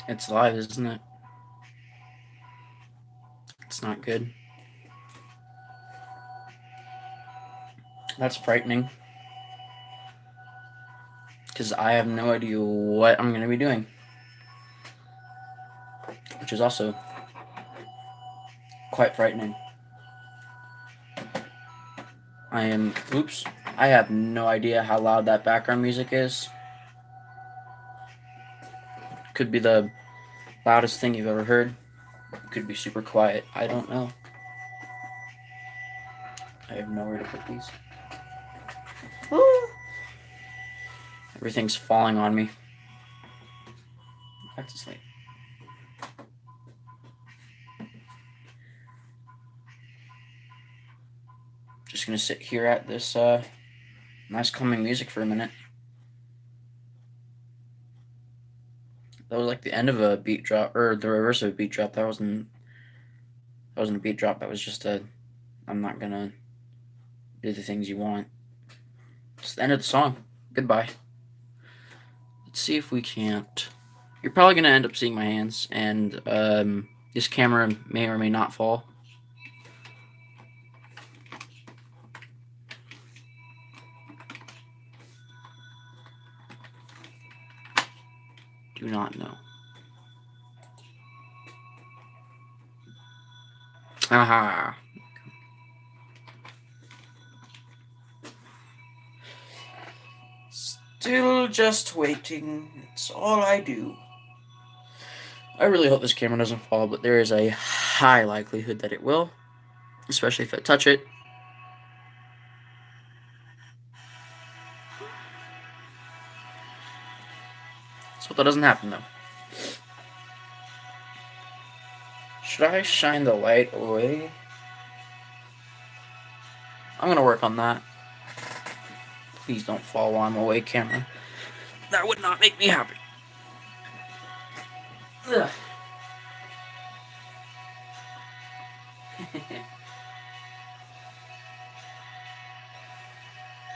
It's live, isn't it? It's not good. That's frightening. Because I have no idea what I'm going to be doing. Which is also quite frightening. Oops. I have no idea how loud that background music is. Could be the loudest thing you've ever heard. Could be super quiet. I don't know. I have nowhere to put these. Woo! Everything's falling on me. Back to sleep. Just gonna sit here at this nice calming music for a minute. That was like the end of a beat drop, or the reverse of a beat drop. That wasn't a beat drop. That was just a, I'm not gonna do the things you want. It's the end of the song. Goodbye. Let's see if we can't. You're probably gonna end up seeing my hands, and this camera may or may not fall. Do not know. Aha. Still just waiting. It's all I do. I really hope this camera doesn't fall, but there is a high likelihood that it will, especially if I touch it. Let's hope that doesn't happen, though. Should I shine the light away? I'm gonna work on that. Please don't fall while I'm away, camera. That would not make me happy. Ugh.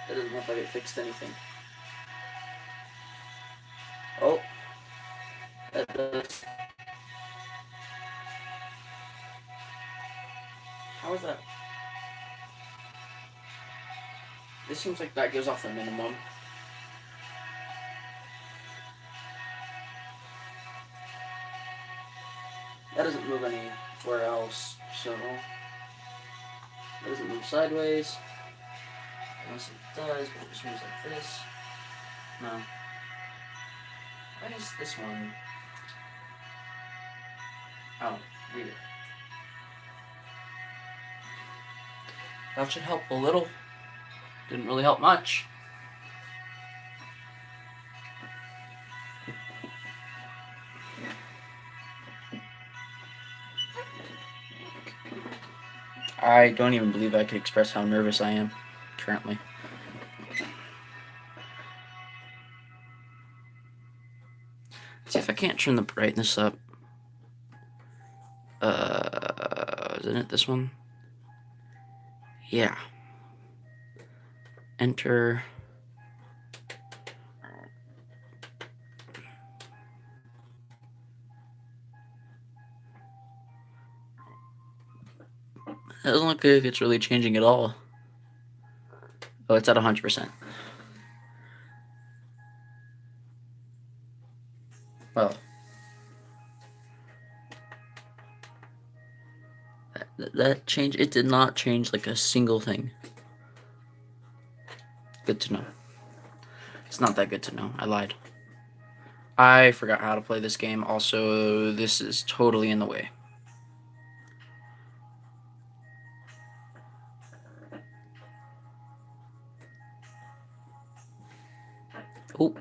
That doesn't look like it fixed anything. Oh. That does. How is that? This seems like that gives off the minimum. That doesn't move anywhere else, so that doesn't move sideways. Unless it does, but it just moves like this. No. Why is this one? Oh, weird. That should help a little. Didn't really help much. I don't even believe I could express how nervous I am currently. Let's see if I can't turn the brightness up. Isn't it this one? Yeah. Enter. It doesn't look like it's really changing at all. Oh, it's at 100%. Well. That change, it did not change like a single thing. Good to know. It's not that good to know. I lied. I forgot how to play this game. Also, this is totally in the way. Oh.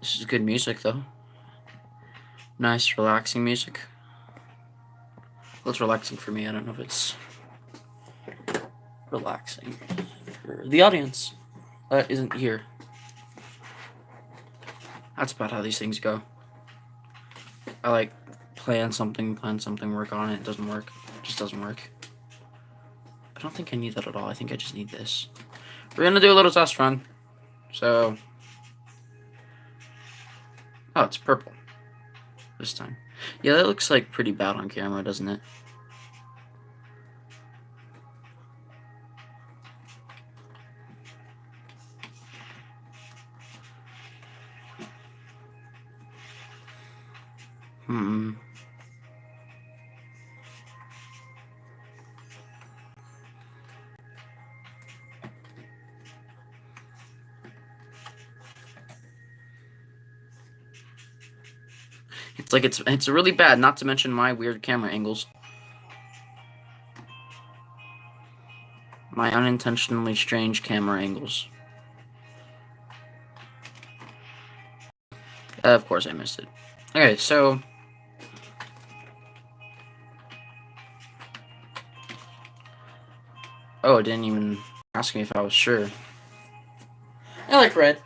This is good music, though. Nice, relaxing music. Well, it's relaxing for me. I don't know if it's relaxing for the audience that isn't here. That's about how these things go. I like plan something, work on it. It doesn't work. It just doesn't work. I don't think I need that at all. I think I just need this. We're gonna do a little test run. So Oh, it's purple this time. Yeah, that looks like pretty bad on camera, doesn't it? Hmm. It's like it's really bad, not to mention my weird camera angles. My unintentionally strange camera angles. Of course I missed it. Okay, so... Oh, it didn't even ask me if I was sure. I like red.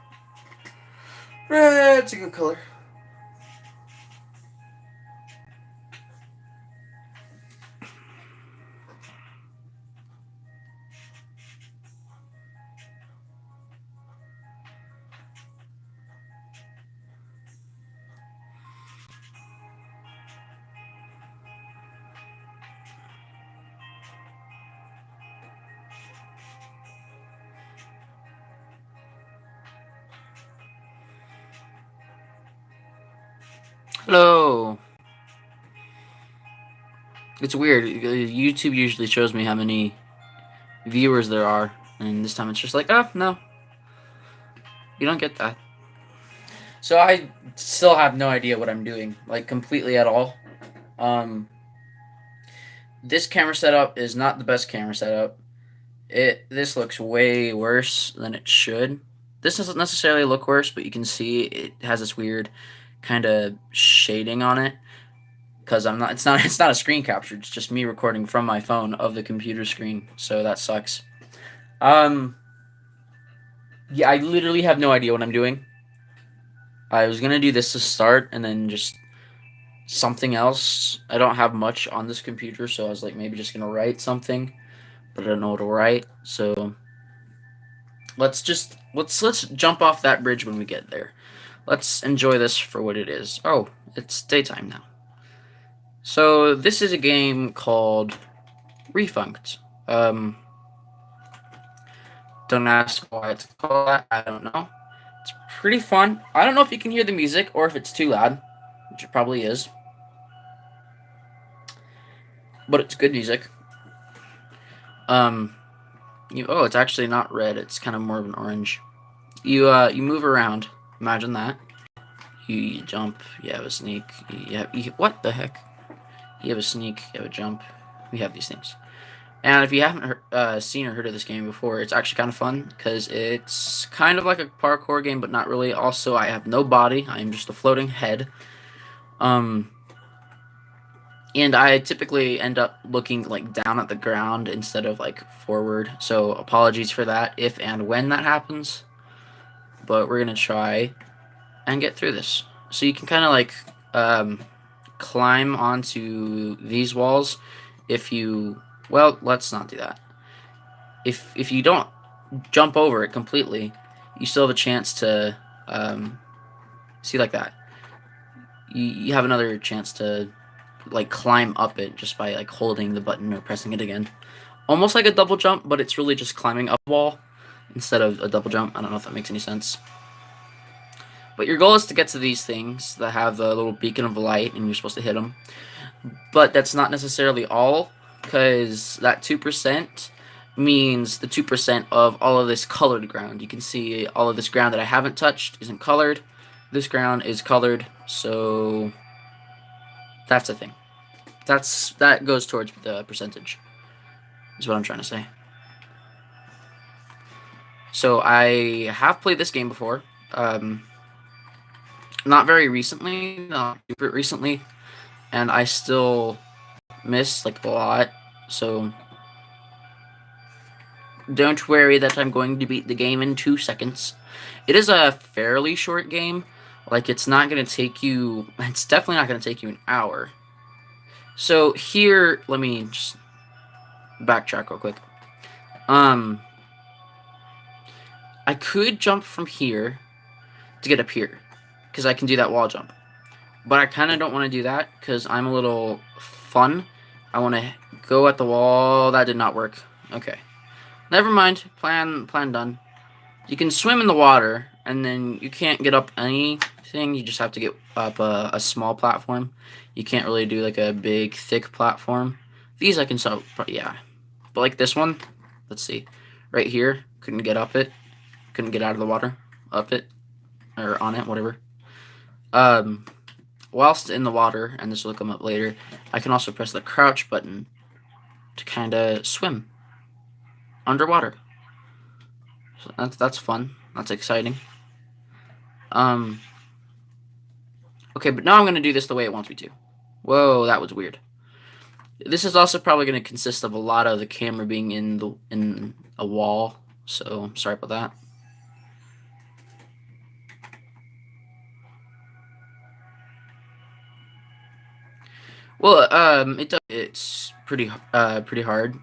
Red's a good color. Hello. It's weird. YouTube usually shows me how many viewers there are, and this time it's just like, oh, no. You don't get that. So I still have no idea what I'm doing, like, completely at all. This camera setup is not the best camera setup. This looks way worse than it should. This doesn't necessarily look worse, but you can see it has this weird kind of shading on it because it's not a screen capture. It's just me recording from my phone of the computer screen. So that sucks. Yeah, I literally have no idea what I'm doing. I was gonna do this to start and then just something else. I don't have much on this computer, so I was like maybe just gonna write something, but I don't know what to write. So let's jump off that bridge when we get there. Let's enjoy this for what it is. Oh, it's daytime now. So this is a game called Refunct. Don't ask why it's called that. I don't know. It's pretty fun. I don't know if you can hear the music or if it's too loud, which it probably is. But it's good music. It's actually not red. It's kind of more of an orange. You move around. Imagine that. You jump. You have a sneak. What the heck? You have a sneak. You have a jump. We have these things. And if you haven't seen or heard of this game before, it's actually kind of fun because it's kind of like a parkour game, but not really. Also, I have no body. I am just a floating head. And I typically end up looking like down at the ground instead of like forward. So apologies for that if and when that happens. But we're gonna try and get through this. So you can kind of like climb onto these walls if you... Well, let's not do that. If you don't jump over it completely, you still have a chance to see like that. You have another chance to like climb up it just by like holding the button or pressing it again. Almost like a double jump, but it's really just climbing up a wall instead of a double jump. I don't know if that makes any sense. But your goal is to get to these things that have the little beacon of light, and you're supposed to hit them. But that's not necessarily all, because that 2% means the 2% of all of this colored ground. You can see all of this ground that I haven't touched isn't colored. This ground is colored, so that's a thing. That goes towards the percentage, is what I'm trying to say. So I have played this game before. Not very recently, not super recently, and I still miss like a lot. So don't worry that I'm going to beat the game in 2 seconds. It is a fairly short game. Like, it's not going to take you... It's definitely not going to take you an hour. So here, let me just backtrack real quick. I could jump from here to get up here, because I can do that wall jump. But I kind of don't want to do that because I'm a little fun. I want to go at the wall. That did not work. Okay. Never mind. Plan done. You can swim in the water, and then you can't get up anything. You just have to get up a small platform. You can't really do like a big, thick platform. These I can sell, yeah. But like this one, let's see. Right here, couldn't get up it. Couldn't get out of the water. Up it. Or on it, whatever. Whilst in the water, and this will come up later, I can also press the crouch button to kind of swim underwater. So that's fun. That's exciting. Okay, but now I'm going to do this the way it wants me to. Whoa, that was weird. This is also probably going to consist of a lot of the camera being in a wall, so I'm sorry about that. Well, it's pretty hard.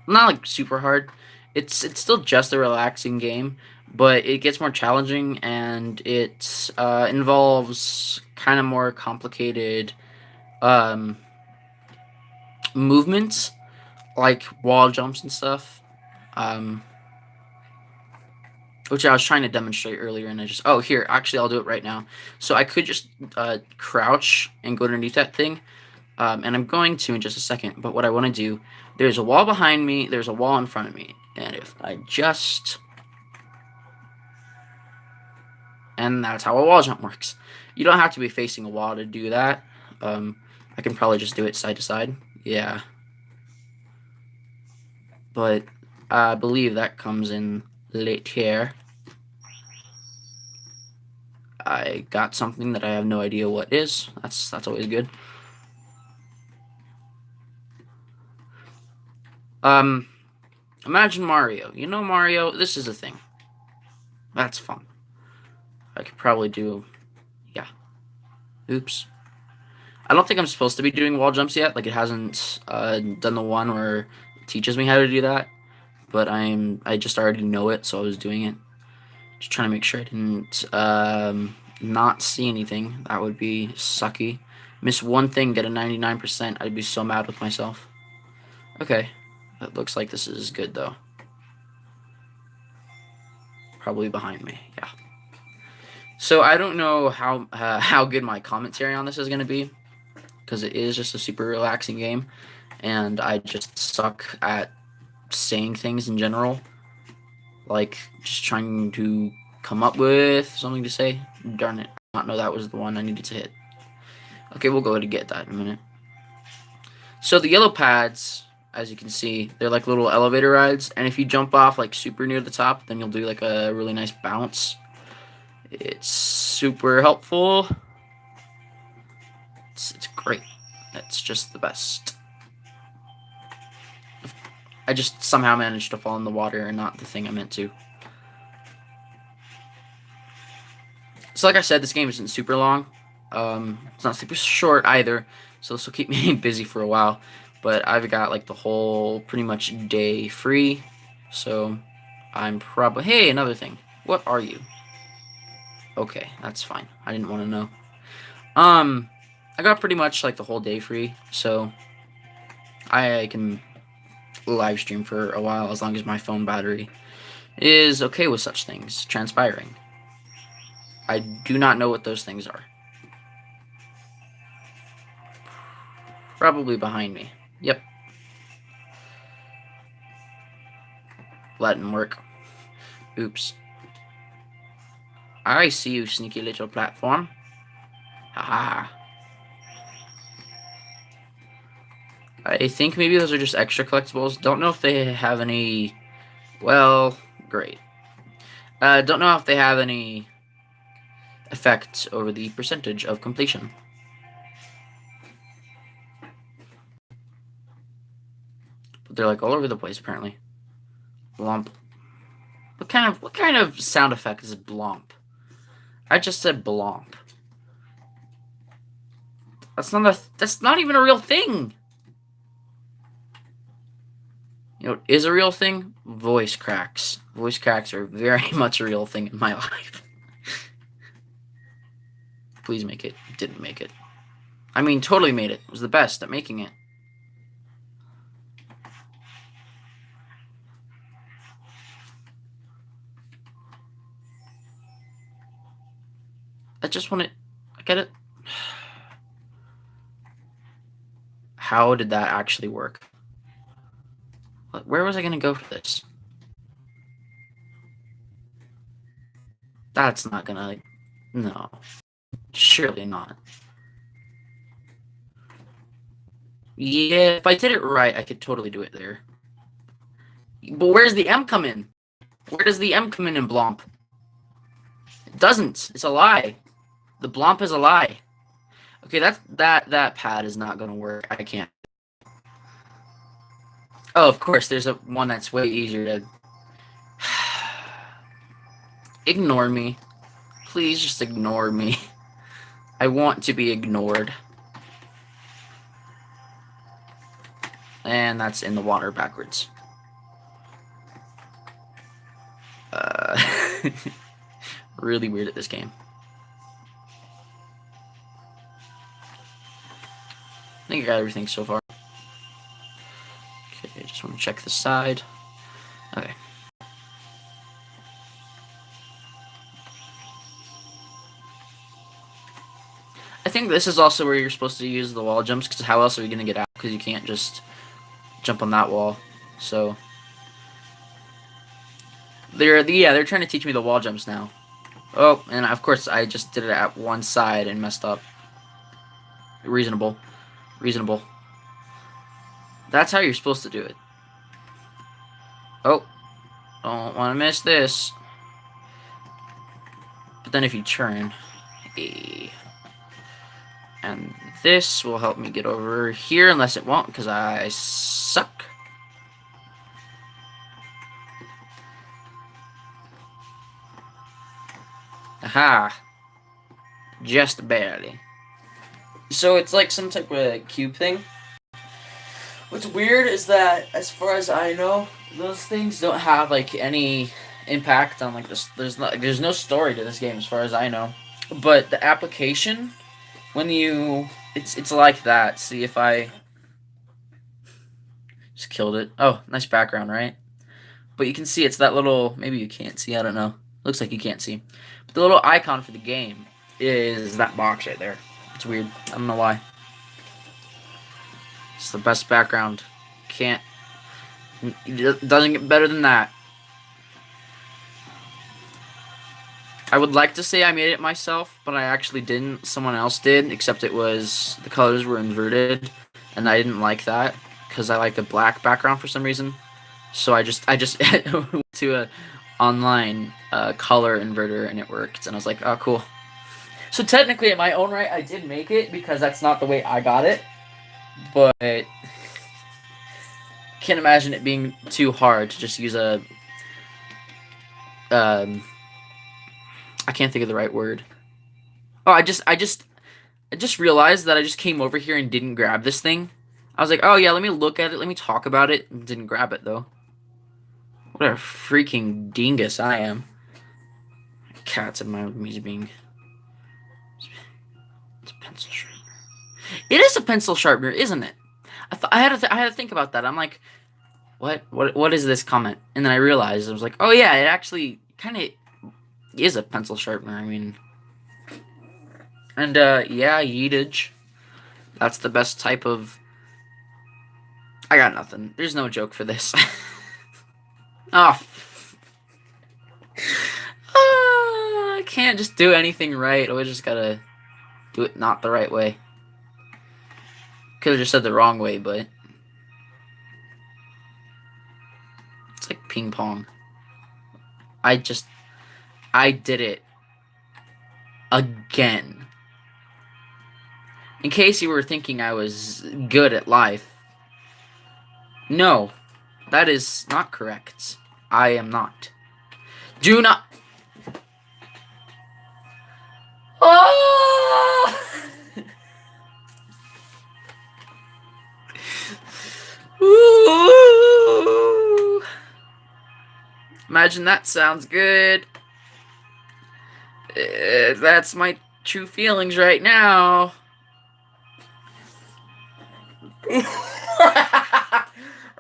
Not like super hard. It's still just a relaxing game, but it gets more challenging, and it involves kind of more complicated movements, like wall jumps and stuff. Which I was trying to demonstrate earlier, and I just, oh, here, actually, I'll do it right now. So I could just crouch and go underneath that thing, and I'm going to in just a second, but what I want to do, there's a wall behind me, there's a wall in front of me, and if I just... And that's how a wall jump works. You don't have to be facing a wall to do that. I can probably just do it side to side. Yeah. But I believe that comes in later. I got something that I have no idea what is. That's always good. Imagine Mario. You know Mario? This is a thing. That's fun. I could probably do... Yeah. Oops. I don't think I'm supposed to be doing wall jumps yet. Like, it hasn't done the one where it teaches me how to do that. But I just already know it, so I was doing it. Just trying to make sure I didn't not see anything. That would be sucky. Miss one thing, get a 99%. I'd be so mad with myself. Okay. It looks like this is good, though. Probably behind me, yeah. So I don't know how good my commentary on this is going to be, because it is just a super relaxing game, and I just suck at saying things in general. Like, just trying to come up with something to say. Darn it, I did not know that was the one I needed to hit. Okay, we'll go ahead and get that in a minute. So the yellow pads, as you can see, they're like little elevator rides, and if you jump off like super near the top, then you'll do like a really nice bounce. It's super helpful. It's great. It's just the best. I just somehow managed to fall in the water and not the thing I meant to. So like I said, this game isn't super long. It's not super short either, so this will keep me busy for a while. But I've got like the whole pretty much day free, so I'm probably... Hey, another thing. What are you? Okay, that's fine. I didn't want to know. I got pretty much like the whole day free, so I can live stream for a while as long as my phone battery is okay with such things transpiring. I do not know what those things are. Probably behind me. Yep. That didn't work. Oops. I see you, sneaky little platform. Haha. I think maybe those are just extra collectibles. Don't know if they have any... Well, great. Don't know if they have any effect over the percentage of completion. But they're like all over the place apparently. Blomp. What kind of sound effect is blomp? I just said blomp. That's not even a real thing. You know what is a real thing? Voice cracks. Voice cracks are very much a real thing in my life. Please make it. Didn't make it. I mean, totally made it. Was the best at making it. I just want it. I get it. How did that actually work? Where was I going to go for this? That's not going to... No. Surely not. Yeah, if I did it right, I could totally do it there. But where's the M come in? Where does the M come in Blomp? It doesn't. It's a lie. The Blomp is a lie. Okay, that pad is not going to work. I can't. Oh, of course, there's one that's way easier to... Ignore me. Please just ignore me. I want to be ignored. And that's in the water backwards. Really weird at this game. I think I got everything so far. Okay, I just want to check the side. Okay. I think this is also where you're supposed to use the wall jumps, because how else are you going to get out? Because you can't just jump on that wall. So they're trying to teach me the wall jumps now. Oh, and of course I just did it at one side and messed up. Reasonable. That's how you're supposed to do it. Oh, don't want to miss this. But then if you turn, and this will help me get over here, unless it won't, because I suck. Aha. Just barely. So it's like some type of cube thing. What's weird is that, as far as I know, those things don't have like any impact on like this. There's no story to this game, as far as I know. But the application, when you, it's like that. See if I just killed it. Oh, nice background, right? But you can see it's that little. Maybe you can't see. I don't know. Looks like you can't see. But the little icon for the game is that box right there. It's weird. I don't know why. It's the best background. It doesn't get better than that. I would like to say I made it myself, but I actually didn't. Someone else did, except it was, the colors were inverted, and I didn't like that, because I like the black background for some reason. So I just went to a online color inverter, and it worked, and I was like, oh, cool. So technically, in my own right, I did make it, because that's not the way I got it. But can't imagine it being too hard to just use a I can't think of the right word. Oh, I just realized that I just came over here and didn't grab this thing. I was like, oh yeah, let me look at it, let me talk about it. Didn't grab it though. What a freaking dingus I am. Cats in my me being. It's a pencil sharpener. It is a pencil sharpener, isn't it? I had to think about that. I'm like, what is this comment? And then I realized, I was like, oh yeah, it actually kind of is a pencil sharpener. I mean, and yeah, yeetage. That's the best type of. I got nothing. There's no joke for this. Oh. I can't just do anything right. I just gotta do it not the right way. Could have just said the wrong way, but it's like ping pong. I did it again. In case you were thinking I was good at life. No, that is not correct. I am not. Do not. Oh! Ooh. Imagine that sounds good. That's my true feelings right now.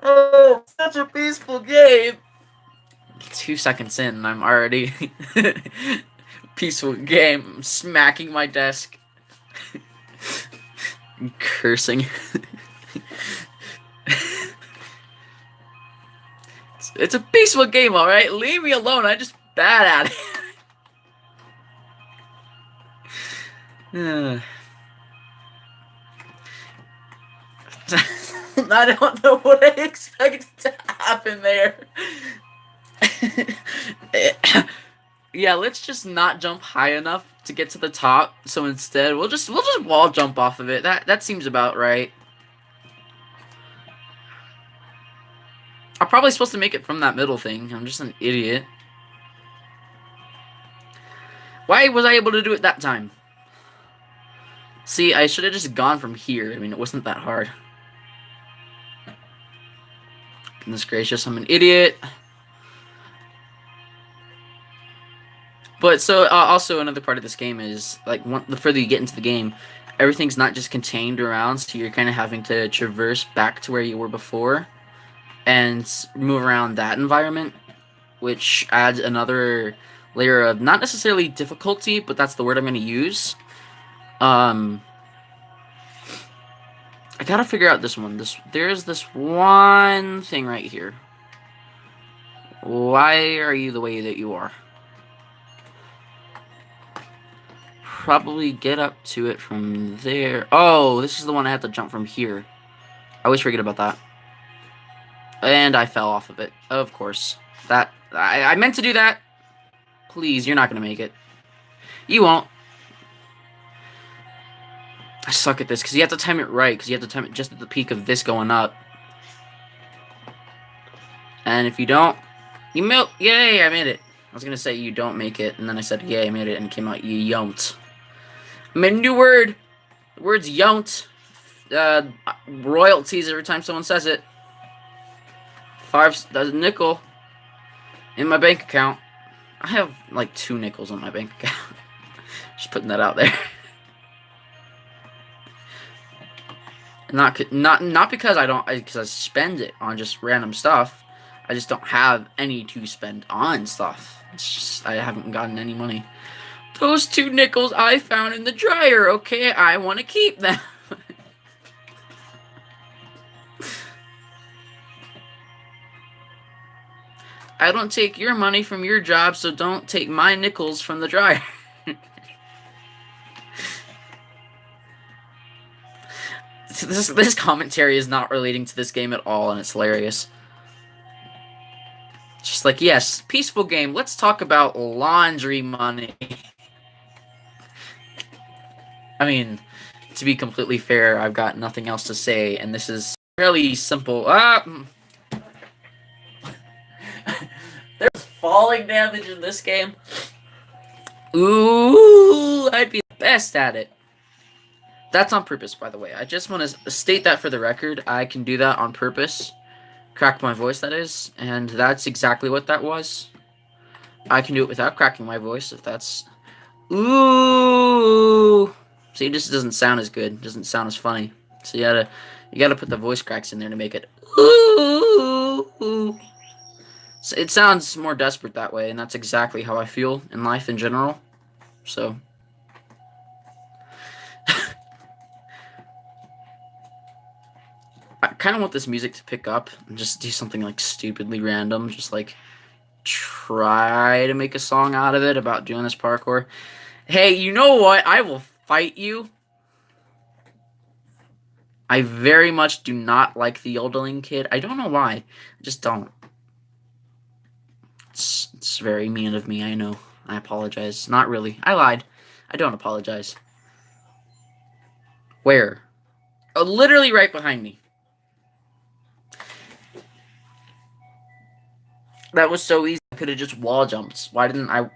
Oh, such a peaceful game. 2 seconds in, I'm already peaceful game. I'm smacking my desk, cursing. It's a peaceful game, all right. Leave me alone. I'm just bad at it. I don't know what I expected to happen there. Yeah, let's just not jump high enough to get to the top. So instead, we'll just wall jump off of it. That seems about right. I'm probably supposed to make it from that middle thing. I'm just an idiot. Why was I able to do it that time? See, I should have just gone from here. I mean, it wasn't that hard. Goodness gracious, I'm an idiot. But so also another part of this game is like the further you get into the game, everything's not just contained around, so you're kind of having to traverse back to where you were before and move around that environment, which adds another layer of not necessarily difficulty, but that's the word I'm going to use. I gotta figure out this one. There's this one thing right here. Why are you the way that you are? Probably get up to it from there. Oh, this is the one I have to jump from here. I always forget about that. And I fell off of it. Of course. I meant to do that. Please, you're not gonna make it. You won't. I suck at this, because you have to time it right, because you have to time it just at the peak of this going up. And if you don't, yay, I made it. I was gonna say you don't make it, and then I said, yay, I made it, and it came out, you don't. I made a new word. The word's yon't. Royalties every time someone says it. $5 nickel in my bank account. I have like 2 nickels on my bank account. Just putting that out there. Not because because I spend it on just random stuff. I just don't have any to spend on stuff. It's just I haven't gotten any money. Those 2 nickels I found in the dryer, okay? I want to keep them. I don't take your money from your job, so don't take my nickels from the dryer. This commentary is not relating to this game at all, and it's hilarious. Just like, yes, peaceful game. Let's talk about laundry money. I mean, to be completely fair, I've got nothing else to say, and this is fairly simple. There's falling damage in this game. Ooh, I'd be the best at it. That's on purpose, by the way. I just want to state that for the record. I can do that on purpose. Crack my voice, that is. And that's exactly what that was. I can do it without cracking my voice, if that's... Ooh! See, it just doesn't sound as good. It doesn't sound as funny. So you gotta put the voice cracks in there to make it... Ooh! So it sounds more desperate that way, and that's exactly how I feel in life in general. So... I kind of want this music to pick up and just do something like stupidly random, just like try to make a song out of it about doing this parkour. Hey, you know what? I will fight you. I very much do not like the yodeling kid. I don't know why. I just don't. It's very mean of me, I know. I apologize. Not really. I lied. I don't apologize. Where? Oh, literally right behind me. That was so easy. I could have just wall jumped. Why didn't I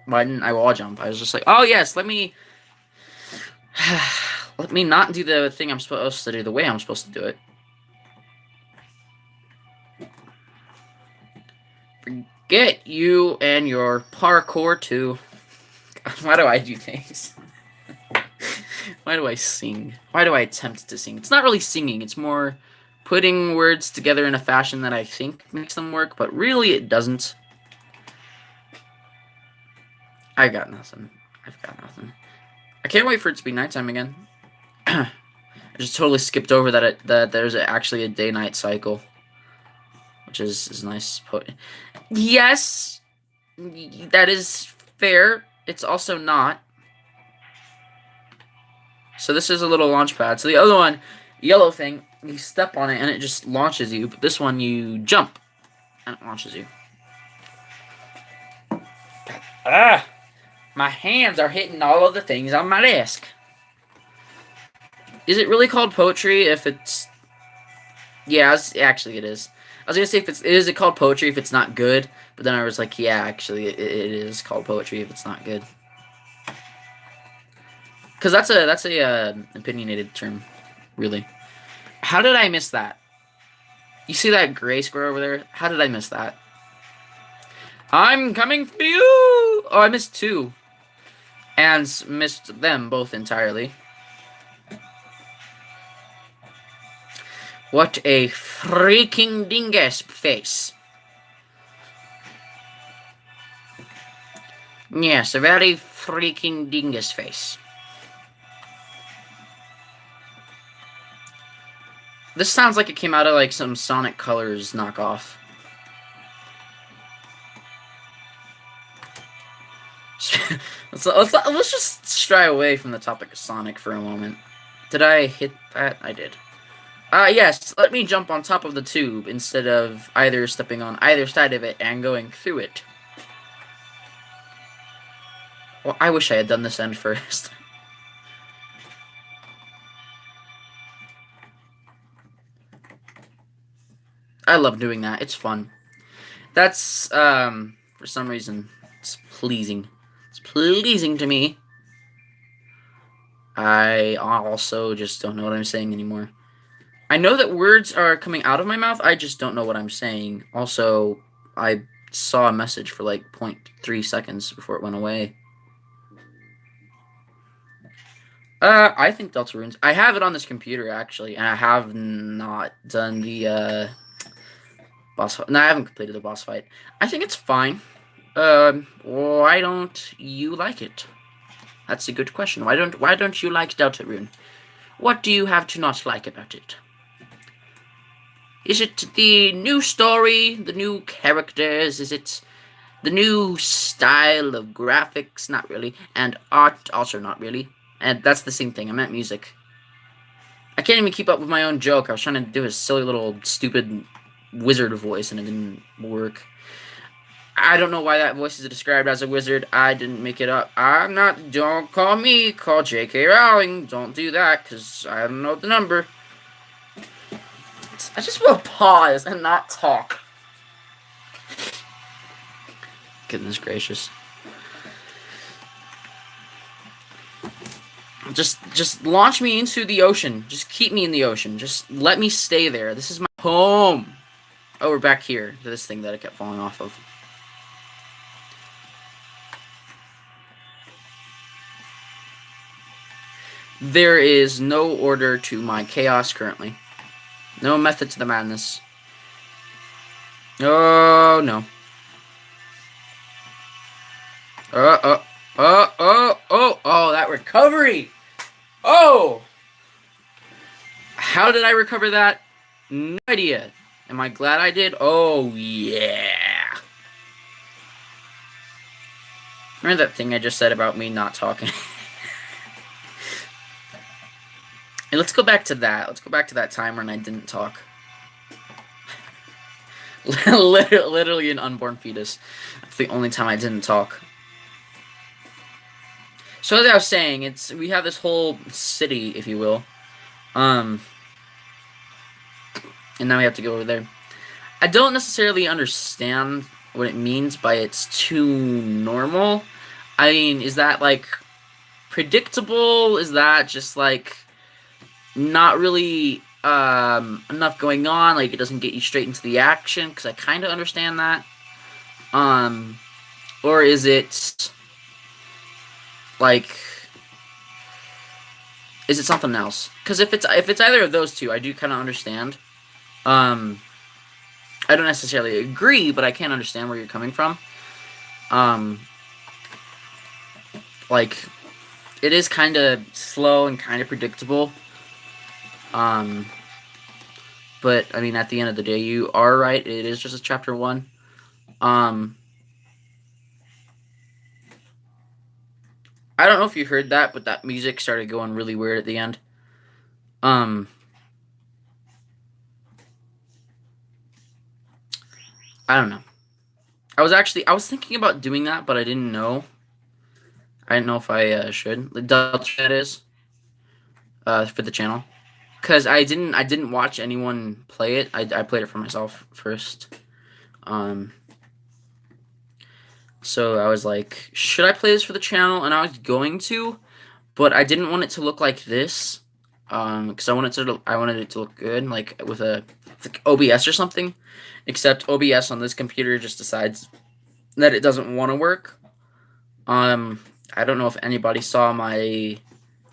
wall jump? I was just like, oh yes, let me not do the thing I'm supposed to do the way I'm supposed to do it. Forget you and your parkour too. God, why do I do things? Why do I sing? Why do I attempt to sing? It's not really singing. It's more putting words together in a fashion that I think makes them work, but really it doesn't. I got nothing. I've got nothing. I can't wait for it to be nighttime again. I just totally skipped over that there's actually a day-night cycle, which is nice. Yes, that is fair. It's also not. So this is a little launch pad. So the other one, yellow thing, you step on it and it just launches you. But this one, you jump and it launches you. Ah! My hands are hitting all of the things on my desk. Is it really called poetry if it's... Yeah, actually it is. I was going to say, is it called poetry if it's not good? But then I was like, yeah, actually it is called poetry if it's not good. Because that's a opinionated term, really. How did I miss that? You see that gray square over there? How did I miss that? I'm coming for you! Oh, I missed two. And missed them both entirely. What a freaking dingus face. Yes, a very freaking dingus face. This sounds like it came out of like some Sonic Colors knockoff. let's just stray away from the topic of Sonic for a moment. Did I hit that? I did. Yes, let me jump on top of the tube instead of either stepping on either side of it and going through it. Well, I wish I had done this end first. I love doing that. It's fun. That's, for some reason, it's pleasing. It's pleasing to me. I also just don't know what I'm saying anymore. I know that words are coming out of my mouth, I just don't know what I'm saying. Also, I saw a message for like 0.3 seconds before it went away. I think Deltarunes. I have it on this computer, actually, and I have not done the, boss fight. No, I haven't completed the boss fight. I think it's fine. Why don't you like it? That's a good question. Why don't you like Deltarune? What do you have to not like about it? Is it the new story, the new characters? Is it the new style of graphics? Not really. And art, also not really. And that's the same thing. I meant music. I can't even keep up with my own joke. I was trying to do a silly little stupid wizard voice and it didn't work. I don't know why that voice is described as a wizard. I didn't make it up. I'm not... Don't call me. Call J.K. Rowling. Don't do that, because I don't know the number. I just will pause and not talk. Goodness gracious. Just launch me into the ocean. Just keep me in the ocean. Just let me stay there. This is my home. Oh, we're back here to this thing that I kept falling off of. There is no order to my chaos currently. No method to the madness. Oh, no. Oh, that recovery! Oh! How did I recover that? No idea. Am I glad I did? Oh, yeah. Remember that thing I just said about me not talking? Hey, let's go back to that. Let's go back to that time when I didn't talk. Literally an unborn fetus. That's the only time I didn't talk. So as I was saying, we have this whole city, if you will. And now we have to go over there. I don't necessarily understand what it means by it's too normal. I mean, is that, like, predictable? Is that just, like, not really enough going on? Like, it doesn't get you straight into the action? Because I kind of understand that. Or is it, like... Is it something else? Because if it's either of those two, I do kind of understand. Um, I don't necessarily agree, but I can understand where you're coming from. Um, like it is kind of slow and kind of predictable. Um, but I mean, at the end of the day, you are right. It is just a chapter one. Um, I don't know if you heard that, but that music started going really weird at the end. Um, I don't know. I was thinking about doing that, but I didn't know. I didn't know if I should. The Delta that is for the channel, because I didn't watch anyone play it. I played it for myself first. Um, so I was like, should I play this for the channel? And I was going to, but I didn't want it to look like this. Because I wanted it to look good, like with like OBS or something. Except OBS on this computer just decides that it doesn't want to work. Um, I don't know if anybody saw my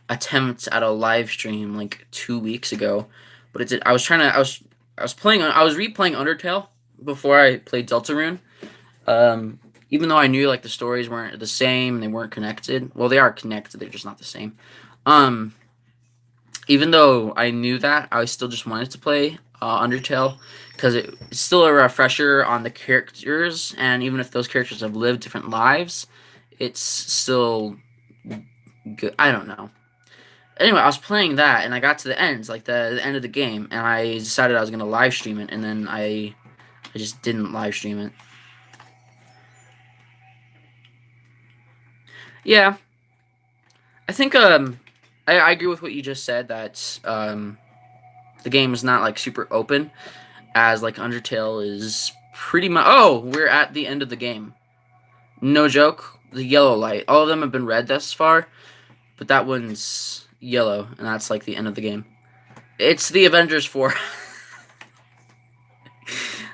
attempt at a live stream like 2 weeks ago, but it did. I was replaying Undertale before I played Deltarune. Um, Even though I knew like the stories weren't the same, they weren't connected. Well, they are connected, they're just not the same. Um, even though I knew that, I still just wanted to play Undertale because it's still a refresher on the characters, and even if those characters have lived different lives, it's still good. I don't know. Anyway, I was playing that, and I got to the end, like the end of the game, and I decided I was gonna live stream it, and then I just didn't live stream it. Yeah, I think I agree with what you just said that the game is not like super open as like Undertale is pretty much. Oh, we're at the end of the game. No joke. The yellow light. All of them have been red thus far, but that one's yellow, and that's like the end of the game. It's the Avengers 4.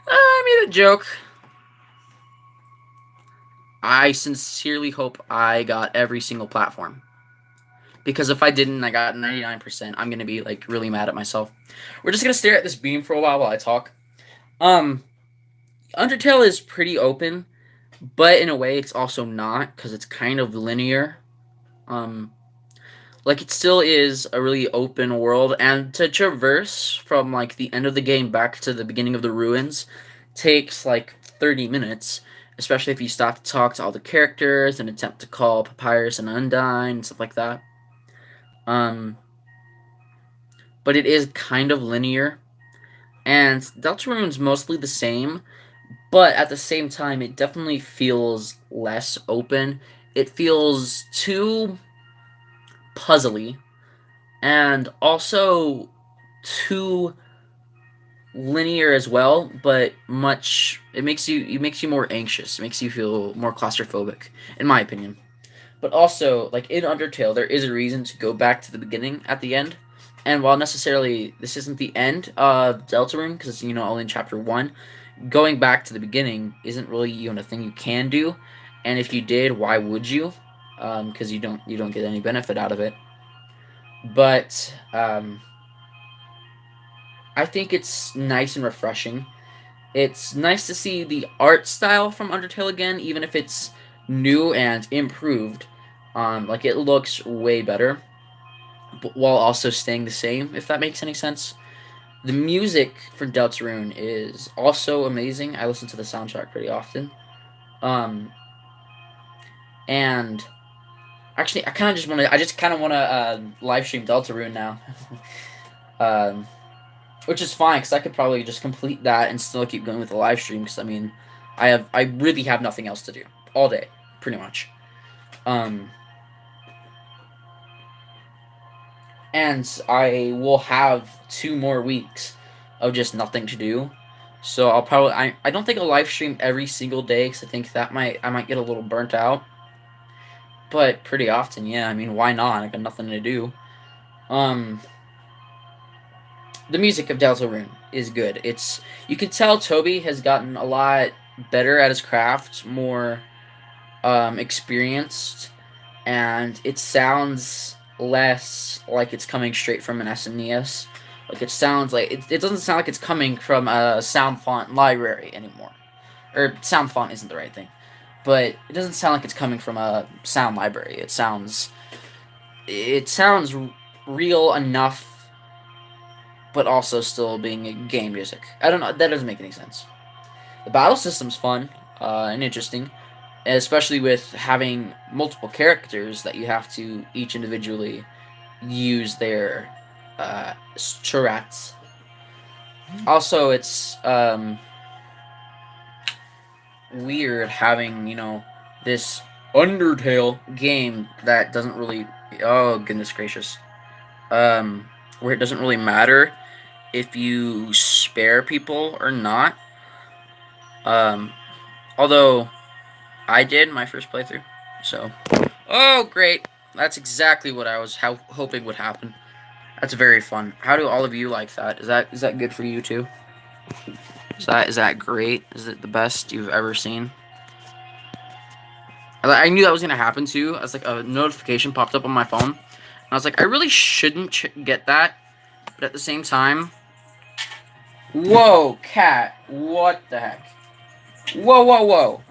I made a joke. I sincerely hope I got every single platform. Because if I didn't, I got 99%, I'm going to be like really mad at myself. We're just going to stare at this beam for a while I talk. Um, Undertale is pretty open, but in a way it's also not because it's kind of linear. Um, like it still is a really open world, and to traverse from like the end of the game back to the beginning of the ruins takes like 30 minutes, especially if you stop to talk to all the characters and attempt to call Papyrus and Undyne and stuff like that. Um, but it is kind of linear, and Deltarune's mostly the same, but at the same time, it definitely feels less open. It feels too puzzly, and also too linear as well, but much it makes you more anxious. It makes you feel more claustrophobic, in my opinion. But also, like in Undertale, there is a reason to go back to the beginning at the end. And while necessarily this isn't the end of Deltarune, because it's only in chapter one, going back to the beginning isn't really a thing you can do. And if you did, why would you? Because you don't get any benefit out of it. But I think it's nice and refreshing. It's nice to see the art style from Undertale again, even if it's new and improved. Like it looks way better, but while also staying the same. If that makes any sense. The music for Deltarune is also amazing. I listen to the soundtrack pretty often. Um, and actually, I just kind of want to live stream Deltarune now. um, which is fine because I could probably just complete that and still keep going with the live stream. Because I mean, I really have nothing else to do all day, pretty much. Um, and I will have 2 more weeks of just nothing to do. So I don't think I'll live stream every single day because I think I might get a little burnt out. But pretty often, yeah. I mean, why not? I got nothing to do. Um, the music of Deltarune is good. You can tell Toby has gotten a lot better at his craft, more experienced, and it sounds less like it's coming straight from an SNES. Like it sounds like it doesn't sound like it's coming from a sound font library anymore. Or sound font isn't the right thing, but it doesn't sound like it's coming from a sound library. It sounds real enough, but also still being a game music. I don't know. That doesn't make any sense. The battle system's fun and interesting, especially with having multiple characters that you have to each individually use their strats. Also, it's weird having this Undertale game that doesn't really. Oh goodness gracious! Where it doesn't really matter if you spare people or not. Um, although I did my first playthrough, so oh great, that's exactly what I was hoping would happen. That's very fun. How do all of you like that? Is that good for you too? Is that great? Is it the best you've ever seen? I knew that was gonna happen too. I was like, a notification popped up on my phone, and I was like, I really shouldn't get that, but at the same time, whoa, cat, what the heck? Whoa, whoa, whoa!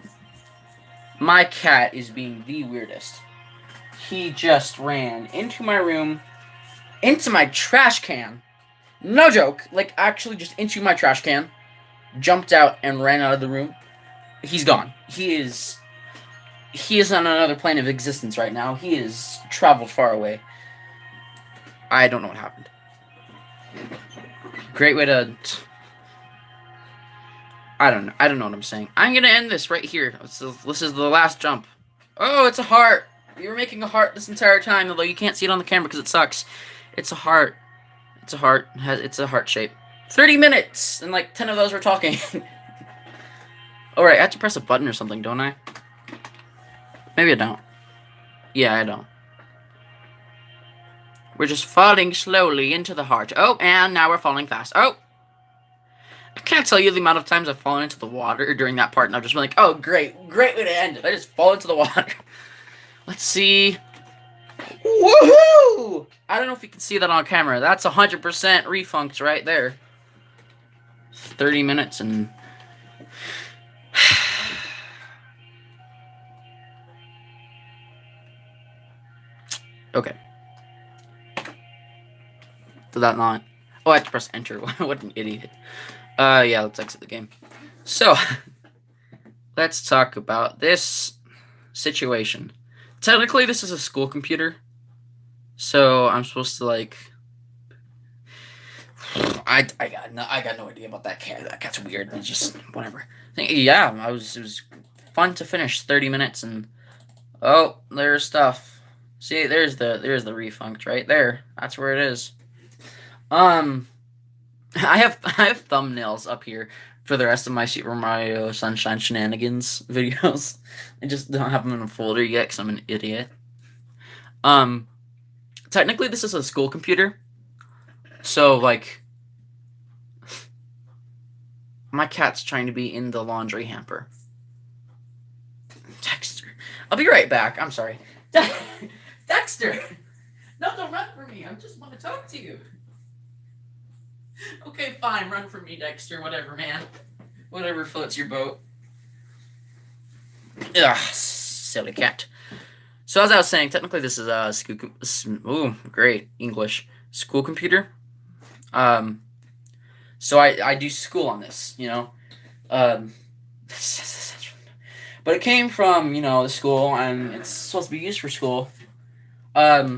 My cat is being the weirdest. He just ran into my room, into my trash can. No joke, like actually just into my trash can, jumped out and ran out of the room. He's gone. He is on another plane of existence right now. He has traveled far away. I don't know what happened. Great way to. I don't know. I don't know what I'm saying. I'm gonna end this right here. This is the last jump. Oh, it's a heart. You were making a heart this entire time, although you can't see it on the camera because it sucks. It's a heart. It's a heart. It's a heart shape. 30 minutes, and like 10 of those were talking. Alright, I have to press a button or something, don't I? Maybe I don't. Yeah, I don't. We're just falling slowly into the heart. Oh, and now we're falling fast. Oh! I can't tell you the amount of times I've fallen into the water during that part, and I've just been like, oh, great way to end it. I just fall into the water. Let's see. Woohoo! I don't know if you can see that on camera. That's 100% refunct right there. 30 minutes and... Okay. Did that not? Oh, I have to press enter. What an idiot. Yeah, let's exit the game. So, let's talk about this situation. Technically, this is a school computer. So, I'm supposed to, like... I got no idea about that cat. That cat's weird. It's just, whatever. Yeah, it was fun to finish 30 minutes and... Oh, there's stuff. See, there's the refunct right there. That's where it is. I have thumbnails up here for the rest of my Super Mario Sunshine Shenanigans videos. I just don't have them in a folder yet because I'm an idiot. Technically this is a school computer, so like my cat's trying to be in the laundry hamper. Dexter, I'll be right back. I'm sorry, Dexter. No, don't run from me. I just want to talk to you. Okay, fine, run from me, Dexter. Whatever, man. Whatever floats your boat. Ugh, silly cat. So as I was saying, technically this is a school. Ooh, great English school computer. So I do school on this, but it came from the school, and it's supposed to be used for school. But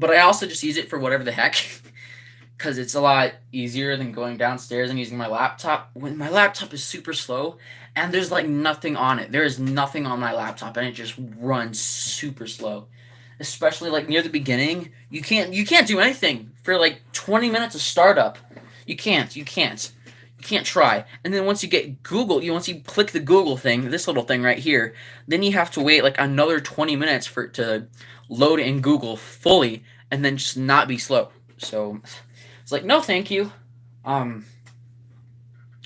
I also just use it for whatever the heck. Because it's a lot easier than going downstairs and using my laptop. When my laptop is super slow, and there's like nothing on it. There is nothing on my laptop, and it just runs super slow. Especially like near the beginning, you can't do anything for like 20 minutes of startup. You can't try. And then once you get Google, once you click the Google thing, this little thing right here, then you have to wait like another 20 minutes for it to load in Google fully, and then just not be slow. So it's like, no, thank you.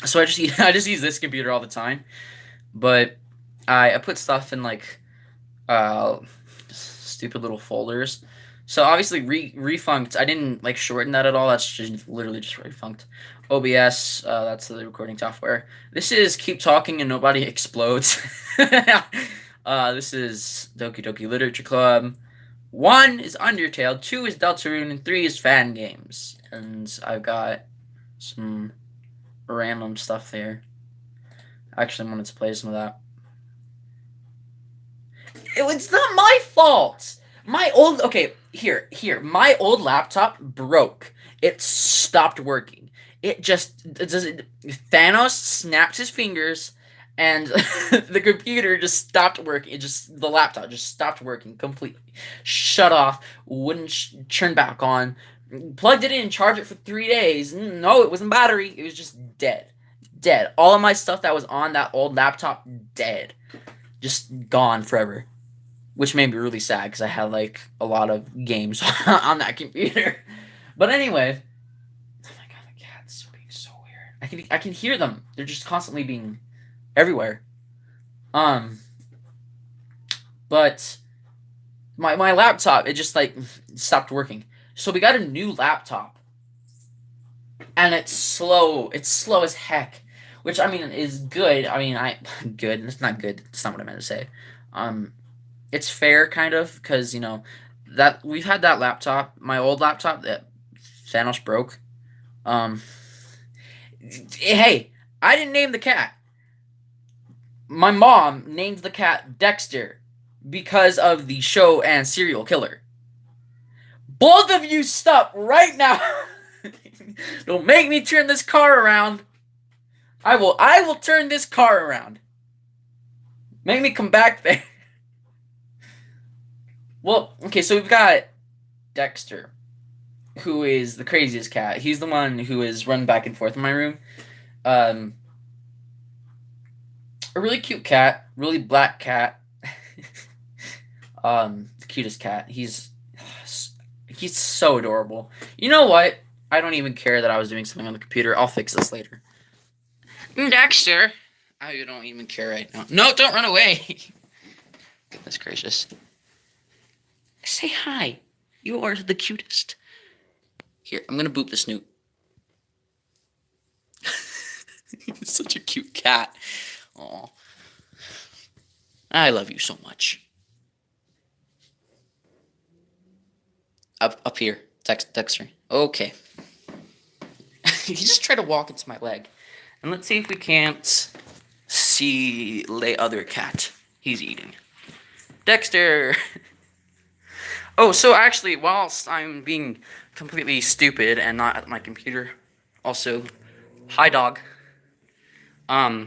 So I just use this computer all the time, but I put stuff in like stupid little folders. So obviously refunct. I didn't like shorten that at all. That's just literally just refunct. OBS. That's the recording software. This is keep talking and nobody explodes. This is Doki Doki Literature Club. 1 is Undertale, 2 is Deltarune, and 3 is Fan Games. And I've got some random stuff there. I actually wanted to play some of that. It's not my fault. My old my old laptop broke. It stopped working. Thanos snapped his fingers and the computer just stopped working. The laptop just stopped working completely. Shut off, wouldn't turn back on. Plugged it in, charged it for 3 days. No, it wasn't battery. It was just dead. Dead. All of my stuff that was on that old laptop, dead. Just gone forever. Which made me really sad because I had like a lot of games on that computer. But anyway, oh my god, the cat's being so weird. I can hear them. They're just constantly being everywhere. But my laptop, it just like stopped working. So we got a new laptop, and it's slow. It's slow as heck, which I mean is good. I mean good. It's not good. That's not what I meant to say. It's fair kind of because that we've had that laptop, my old laptop that Thanos broke. Hey, I didn't name the cat. My mom named the cat Dexter because of the show and serial killer. Both of you stop right now. Don't make me turn this car around. I will turn this car around. Make me come back there. Well, okay, so we've got Dexter, who is the craziest cat. He's the one who is running back and forth in my room. A really cute cat, really black cat. The cutest cat. He's so adorable. You know what? I don't even care that I was doing something on the computer. I'll fix this later. Dexter. I don't even care right now. No, don't run away. Goodness gracious. Say hi. You are the cutest. Here, I'm gonna boop the snoot. He's such a cute cat. Aw. I love you so much. Up here. Dexter. Okay. He just tried to walk into my leg. And let's see if we can't see the other cat he's eating. Dexter! Oh, so actually, whilst I'm being completely stupid and not at my computer, also, hi dog. I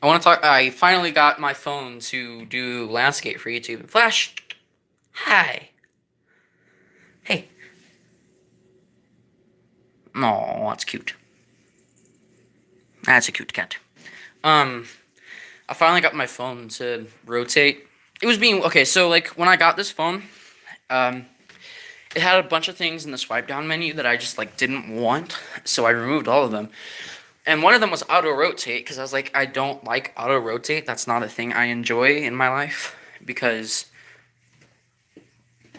want to talk. I finally got my phone to do landscape for YouTube. Flash, hi. Hey. Oh, that's cute. That's a cute cat. I finally got my phone to rotate. It was being okay. So like when I got this phone, it had a bunch of things in the swipe down menu that I just like didn't want. So I removed all of them. And one of them was auto rotate because I was like, I don't like auto rotate. That's not a thing I enjoy in my life because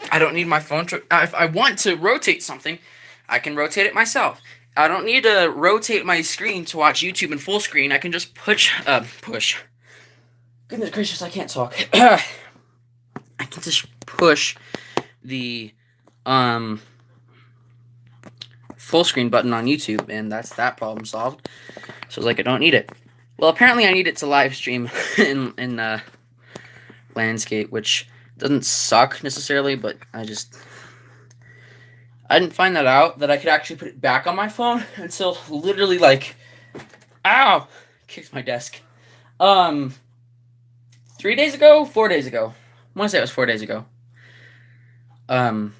I don't need my phone to. If I want to rotate something, I can rotate it myself. I don't need to rotate my screen to watch YouTube in full screen. I can just push. Goodness gracious, I can't talk. I can just push the full screen button on YouTube, and that's that problem solved. So it's like I don't need it. Well, apparently I need it to live stream in landscape, which doesn't suck necessarily, but I didn't find that out that I could actually put it back on my phone until literally like, ow, kicked my desk. 3 days ago, 4 days ago. I want to say it was 4 days ago. I'm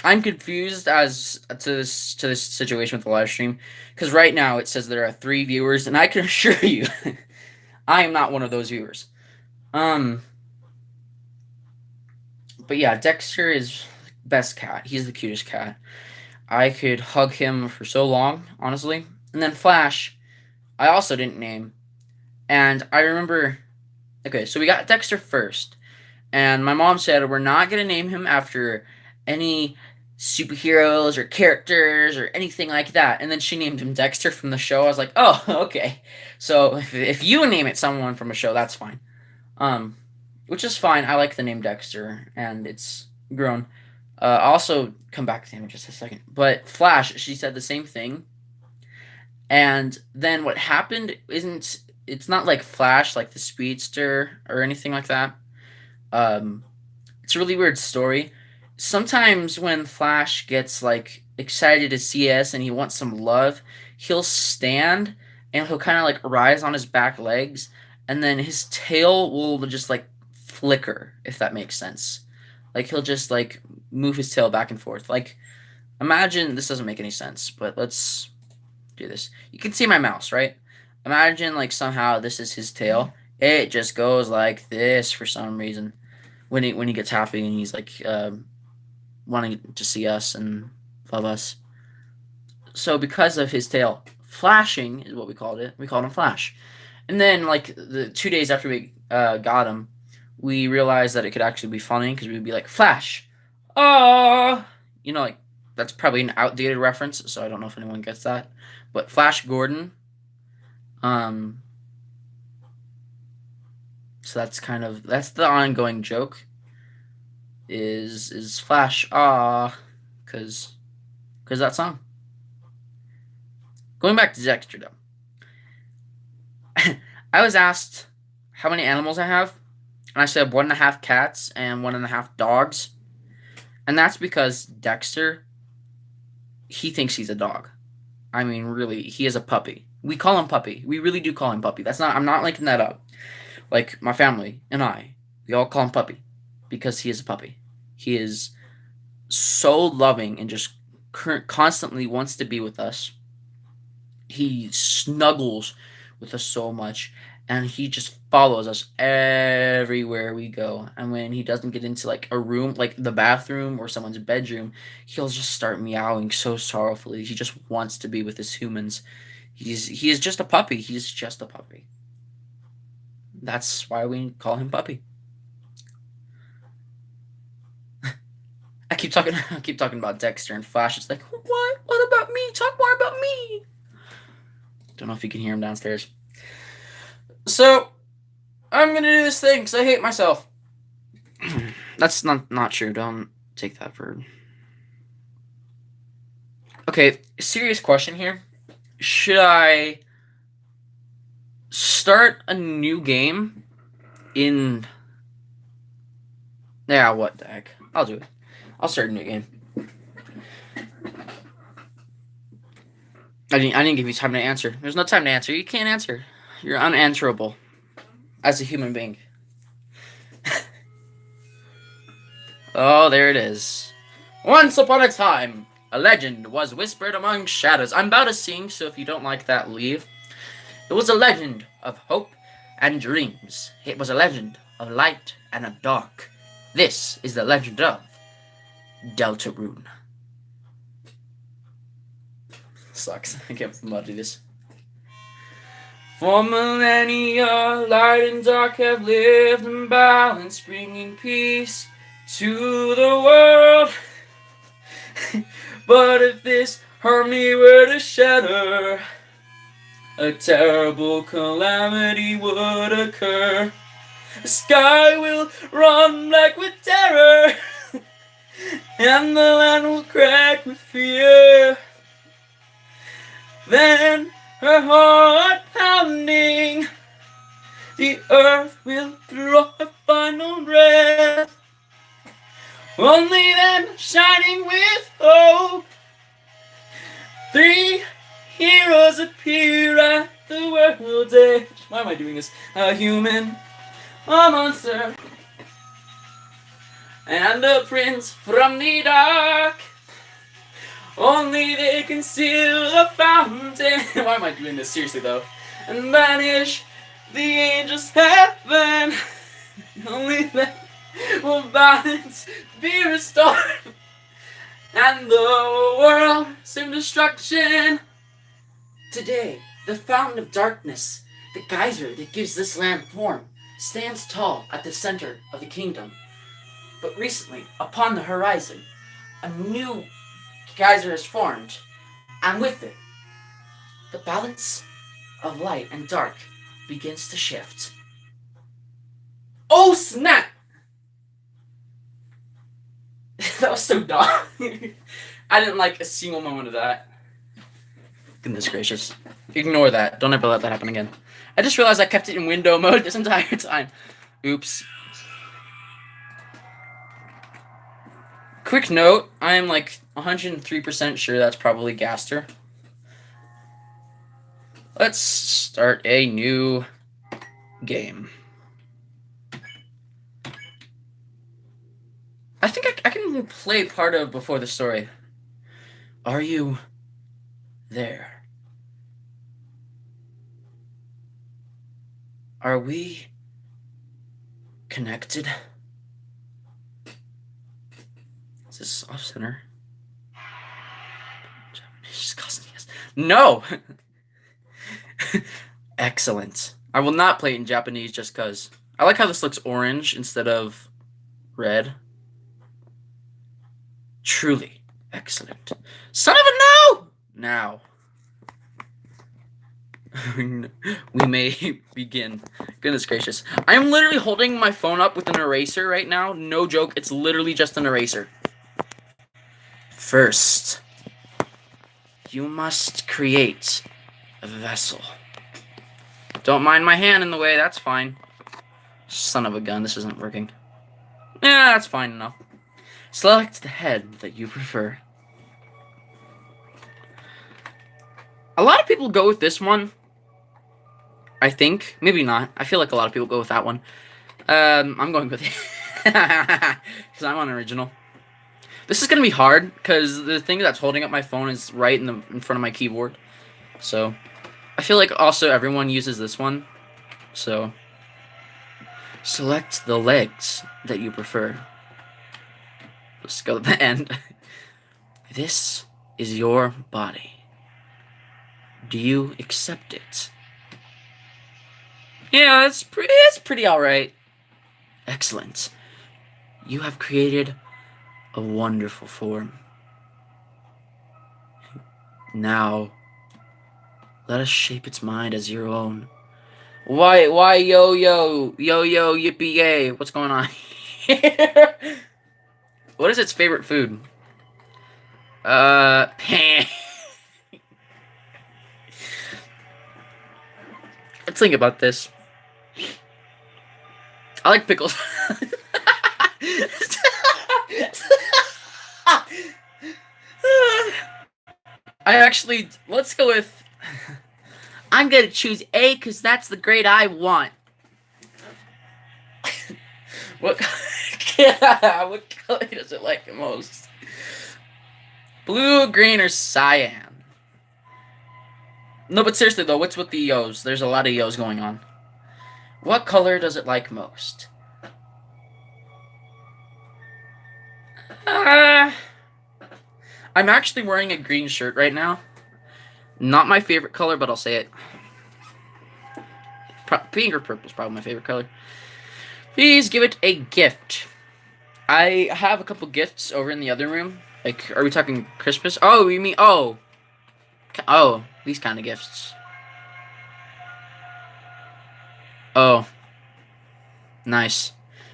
confused as to this situation with the live stream because right now it says there are 3 viewers, and I can assure you, I am not one of those viewers. But yeah, Dexter is best cat. He's the cutest cat. I could hug him for so long, honestly. And then Flash, I also didn't name. And I remember, okay, so we got Dexter first. And my mom said we're not gonna name him after any superheroes or characters or anything like that. And then she named him Dexter from the show. I was like, oh, okay. So if you name it someone from a show, that's fine. Which is fine. I like the name Dexter, and it's grown. I'll also come back to him in just a second. But Flash, she said the same thing. And then what happened isn't. It's not like Flash, like the speedster or anything like that. Um, it's a really weird story. Sometimes when Flash gets like excited to see us and he wants some love, he'll stand and he'll kind of like rise on his back legs, and then his tail will just like flicker, if that makes sense. Like he'll just like move his tail back and forth. Like imagine this doesn't make any sense, but let's do this. You can see my mouse, right? Imagine like somehow this is his tail. It just goes like this for some reason when he gets happy and he's like wanting to see us and love us. So because of his tail flashing is what we called it. We called him Flash. And then like the 2 days after we got him, we realized that it could actually be funny because we'd be like Flash, oh, like that's probably an outdated reference, so I don't know if anyone gets that. But Flash Gordon, um, so that's the ongoing joke. Is Flash cause that song. Going back to Dexter though, I was asked how many animals I have, and I said 1.5 cats and 1.5 dogs, and that's because Dexter, he thinks he's a dog. I mean, really, he is a puppy. We call him Puppy. We really do call him Puppy. I'm not making that up. Like, my family and I, we all call him Puppy because he is a puppy. He is so loving and just constantly wants to be with us. He snuggles with us so much, and he just follows us everywhere we go. And when he doesn't get into like a room, like the bathroom or someone's bedroom, he'll just start meowing so sorrowfully. He just wants to be with his humans. He is just a puppy. He's just a puppy. That's why we call him Puppy. I keep talking about Dexter and Flash. It's like, what? What about me? Talk more about me. Don't know if you can hear him downstairs. So, I'm gonna do this thing because I hate myself. That's not true. Don't take that for. Okay, serious question here. Should I start a new game in? Yeah, what the heck? I'll do it. I'll start a new game. I didn't give you time to answer. There's no time to answer. You can't answer. You're unanswerable as a human being. Oh, there it is. Once upon a time, a legend was whispered among shadows. I'm about to sing, so if you don't like that, leave. It was a legend of hope and dreams. It was a legend of light and of dark. This is the legend of Deltarune. Sucks. I can't do this. For millennia, light and dark have lived in balance, bringing peace to the world. But if this harmony were to shatter, a terrible calamity would occur. The sky will run black with terror, and the land will crack with fear. Then, her heart pounding, the earth will draw a final breath. Only then, shining with hope, 3 heroes appear at the world's edge. Why am I doing this? A human, a monster, and a prince from the dark. Only they can seal the fountain. Why am I doing this? Seriously though. And banish the angels' heaven. Only then will balance be restored, and the world from destruction. Today, the fountain of darkness, the geyser that gives this land form, stands tall at the center of the kingdom. But recently, upon the horizon, a new geyser has formed, and with it, the balance of light and dark begins to shift. Oh snap! That was so dumb. I didn't like a single moment of that. Goodness gracious. Ignore that. Don't ever let that happen again. I just realized I kept it in window mode this entire time. Oops. Quick note, I am like 103% sure that's probably Gaster. Let's start a new game. I think I can even play part of Before the Story. Are you there? Are we connected? Is this off center? Japanese. No! Excellent. I will not play it in Japanese just because. I like how this looks orange instead of red. Truly excellent. Son of a no! Now. We may begin. Goodness gracious. I am literally holding my phone up with an eraser right now. No joke. It's literally just an eraser. First, you must create a vessel. Don't mind my hand in the way. That's fine. Son of a gun. This isn't working. Yeah, that's fine enough. Select the head that you prefer. A lot of people go with this one. I think. Maybe not. I feel like a lot of people go with that one. I'm going with it. Because I'm on original. This is going to be hard, because the thing that's holding up my phone is right in front of my keyboard. So, I feel like also everyone uses this one. So, select the legs that you prefer. Let's go to the end. This is your body. Do you accept it? Yeah, it's pretty alright. Excellent. You have created a wonderful form. Now, let us shape its mind as your own. Why, yo, yippee yay, what's going on here? What is its favorite food? Pan. Let's think about this. I like pickles. Let's go with, I'm gonna choose A because that's the grade I want. What color does it like the most? Blue, green, or cyan? No, but seriously though, what's with the yos? There's a lot of yos going on. What color does it like most? I'm actually wearing a green shirt right now. Not my favorite color, but I'll say it. Pink or purple is probably my favorite color. Please give it a gift. I have a couple gifts over in the other room. Like, are we talking Christmas? Oh, you mean, oh, these kind of gifts. Oh, nice.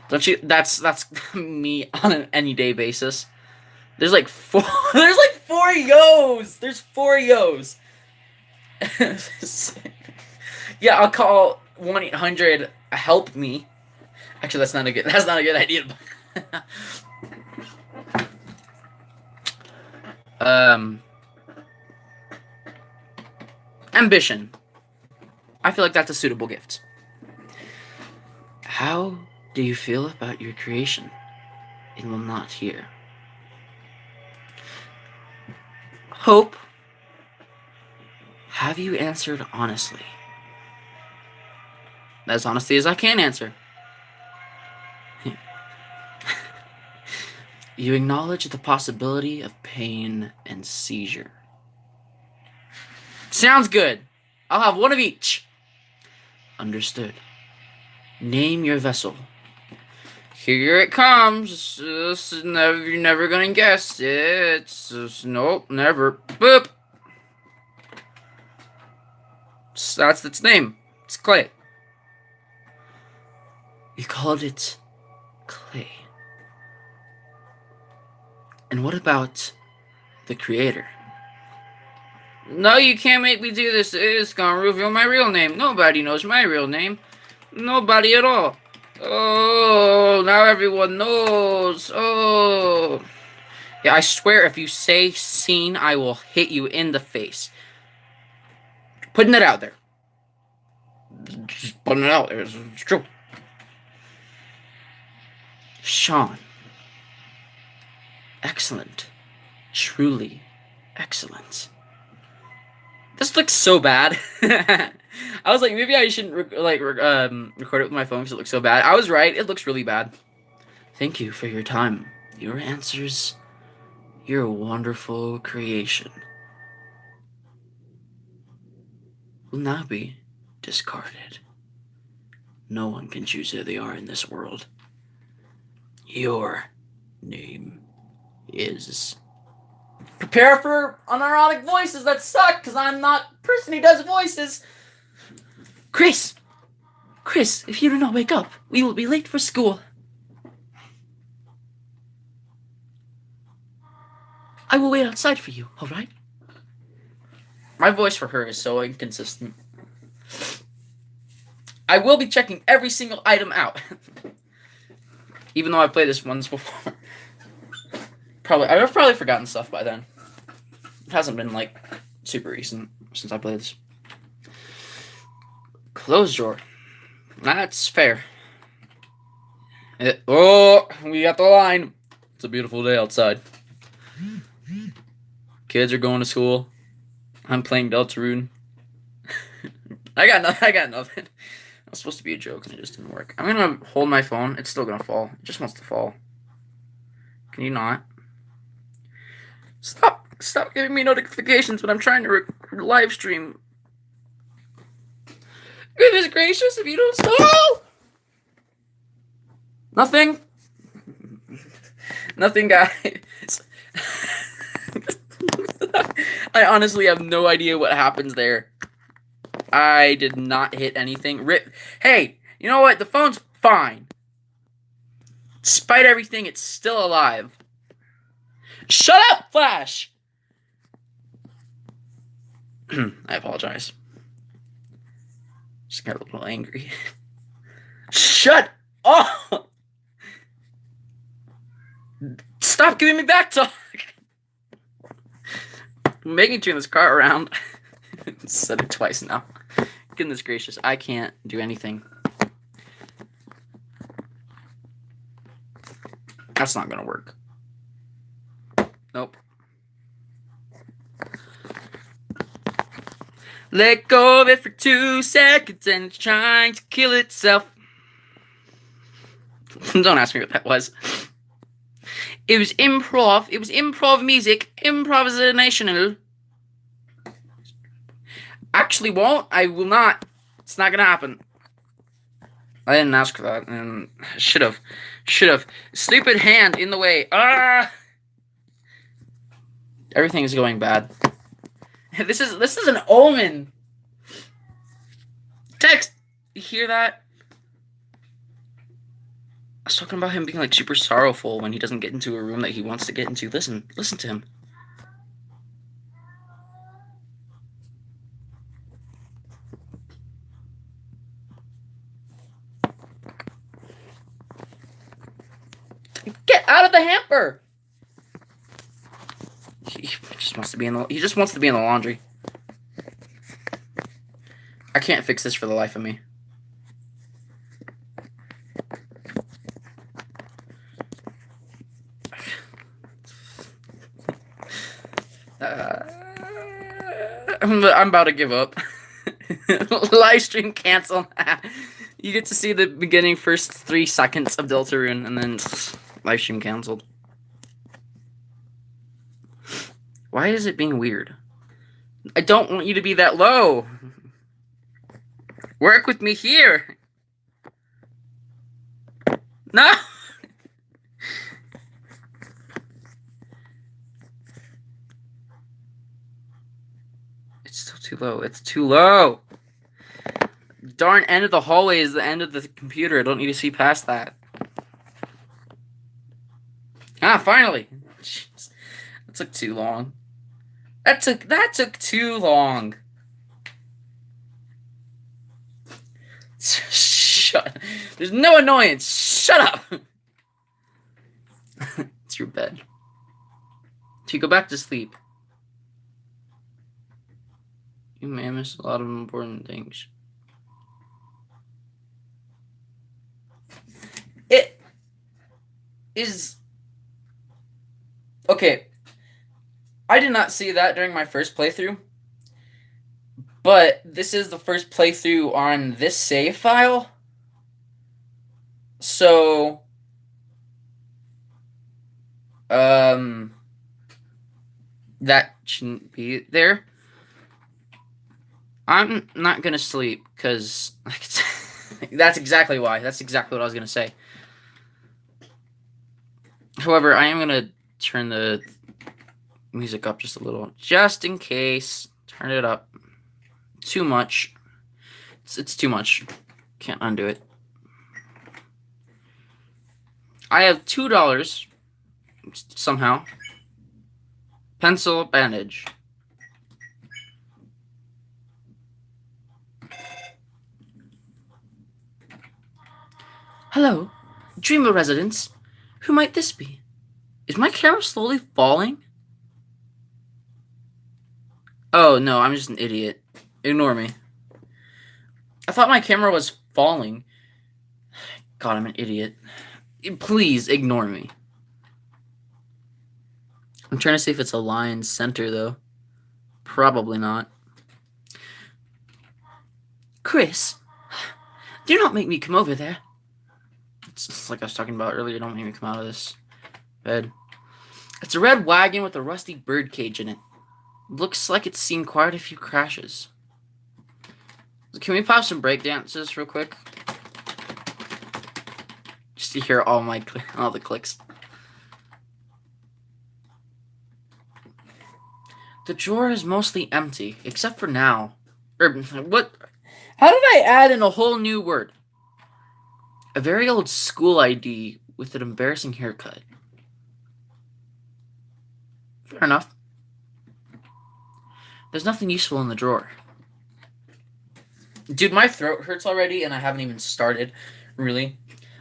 Don't you? That's me on an any day basis. There's like four. There's like 4 yos. There's 4 yos. Yeah, I'll call 1-800 help me. Actually, that's not a good idea. Ambition. I feel like that's a suitable gift. How do you feel about your creation? It will not hear. Hope. Have you answered honestly? As honestly as I can answer. You acknowledge the possibility of pain and seizure. Sounds good. I'll have one of each. Understood. Name your vessel. Here it comes. You're never gonna guess it. Nope, never. Boop. That's its name. It's Clay. You called it Clay. And what about the creator? No, you can't make me do this. It's gonna reveal my real name. Nobody knows my real name. Nobody at all. Oh, now everyone knows. Oh. Yeah, I swear if you say scene, I will hit you in the face. Putting it out there. Just putting it out there. It's true. Sean. Excellent. Truly excellent. This looks so bad. I was like, maybe I shouldn't record it with my phone because it looks so bad. I was right. It looks really bad. Thank you for your time. Your answers. Your wonderful creation will now be discarded. No one can choose who they are in this world. Your name is... Prepare for unironic voices that suck, because I'm not a person who does voices. Chris, if you do not wake up, we will be late for school. I will wait outside for you, alright? My voice for her is so inconsistent. I will be checking every single item out. Even though I played this once before. I've probably forgotten stuff by then. It hasn't been, like, super recent since I played this. Closed drawer. That's fair. Oh, we got the line. It's a beautiful day outside. Kids are going to school. I'm playing Deltarune. I got nothing. It was supposed to be a joke and it just didn't work. I'm gonna hold my phone. It's still gonna fall. It just wants to fall. Can you not? Stop giving me notifications when I'm trying to live stream. Goodness gracious, if you don't stop! Nothing. Nothing, guys. I honestly have no idea what happens there. I did not hit anything. Rip. Hey, you know what? The phone's fine. Despite everything, it's still alive. Shut up, Flash! I apologize. Just got a little angry. Shut up! Stop giving me back talk! Make me turn this car around. Said it twice now. Goodness gracious, I can't do anything. That's not gonna work. Nope. Let go of it for 2 seconds and it's trying to kill itself. Don't ask me what that was. It was improv. It was improv music. Improvisational. Actually won't. I will not. It's not gonna happen. I didn't ask for that, and should have. Stupid hand in the way. Ah! Everything is going bad. This is an omen. Text. You hear that? I was talking about him being like super sorrowful when he doesn't get into a room that he wants to get into. Listen to him. Get out of the hamper! He just wants to be in the laundry. I can't fix this for the life of me. I'm about to give up. Live stream cancel. You get to see the beginning first 3 seconds of Deltarune and then live stream canceled. Why is it being weird? I don't want you to be that low. Work with me here. No! It's still too low. It's too low. Darn end of the hallway is the end of the computer. I don't need to see past that. Ah, finally. Jeez. That took too long. That took too long. Shut. There's no annoyance. Shut up. It's your bed. To go back to sleep. You may miss a lot of important things. It is okay. I did not see that during my first playthrough, but this is the first playthrough on this save file. So, that shouldn't be there. I'm not gonna sleep because that's exactly why. That's exactly what I was gonna say. However, I am gonna turn the music up just a little, just in case. Turn it up. Too much. It's too much. Can't undo it. I have $2 somehow. Pencil bandage. Hello, Dreamer residents. Who might this be? Is my camera slowly falling? Oh no, I'm just an idiot. Ignore me. I thought my camera was falling. God, I'm an idiot. Please ignore me. I'm trying to see if it's aligned center though. Probably not. Chris, do not make me come over there. It's like I was talking about earlier. Don't make me come out of this bed. It's a red wagon with a rusty bird cage in it. Looks like it's seen quite a few crashes. Can we pop some break dances real quick? Just to hear all the clicks. The drawer is mostly empty, except for now. What? How did I add in a whole new word? A very old school ID with an embarrassing haircut. Fair enough. There's nothing useful in the drawer. Dude, my throat hurts already, and I haven't even started, really.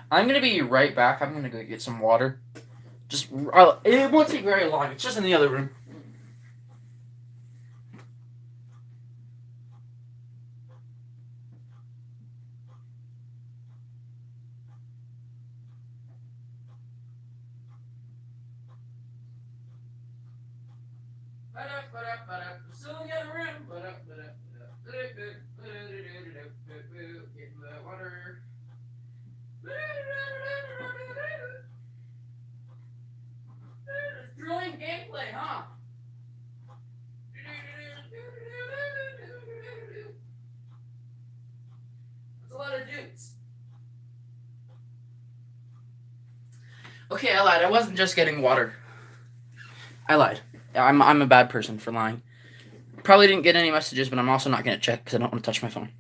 I'm gonna be right back. I'm gonna go get some water. It won't take very long. It's just in the other room. Still in the other room. Getting the water. Drilling gameplay, huh? That's a lot of dudes. Okay, I lied. I wasn't just getting water. I lied. I'm a bad person for lying. Probably didn't get any messages, but I'm also not going to check because I don't want to touch my phone.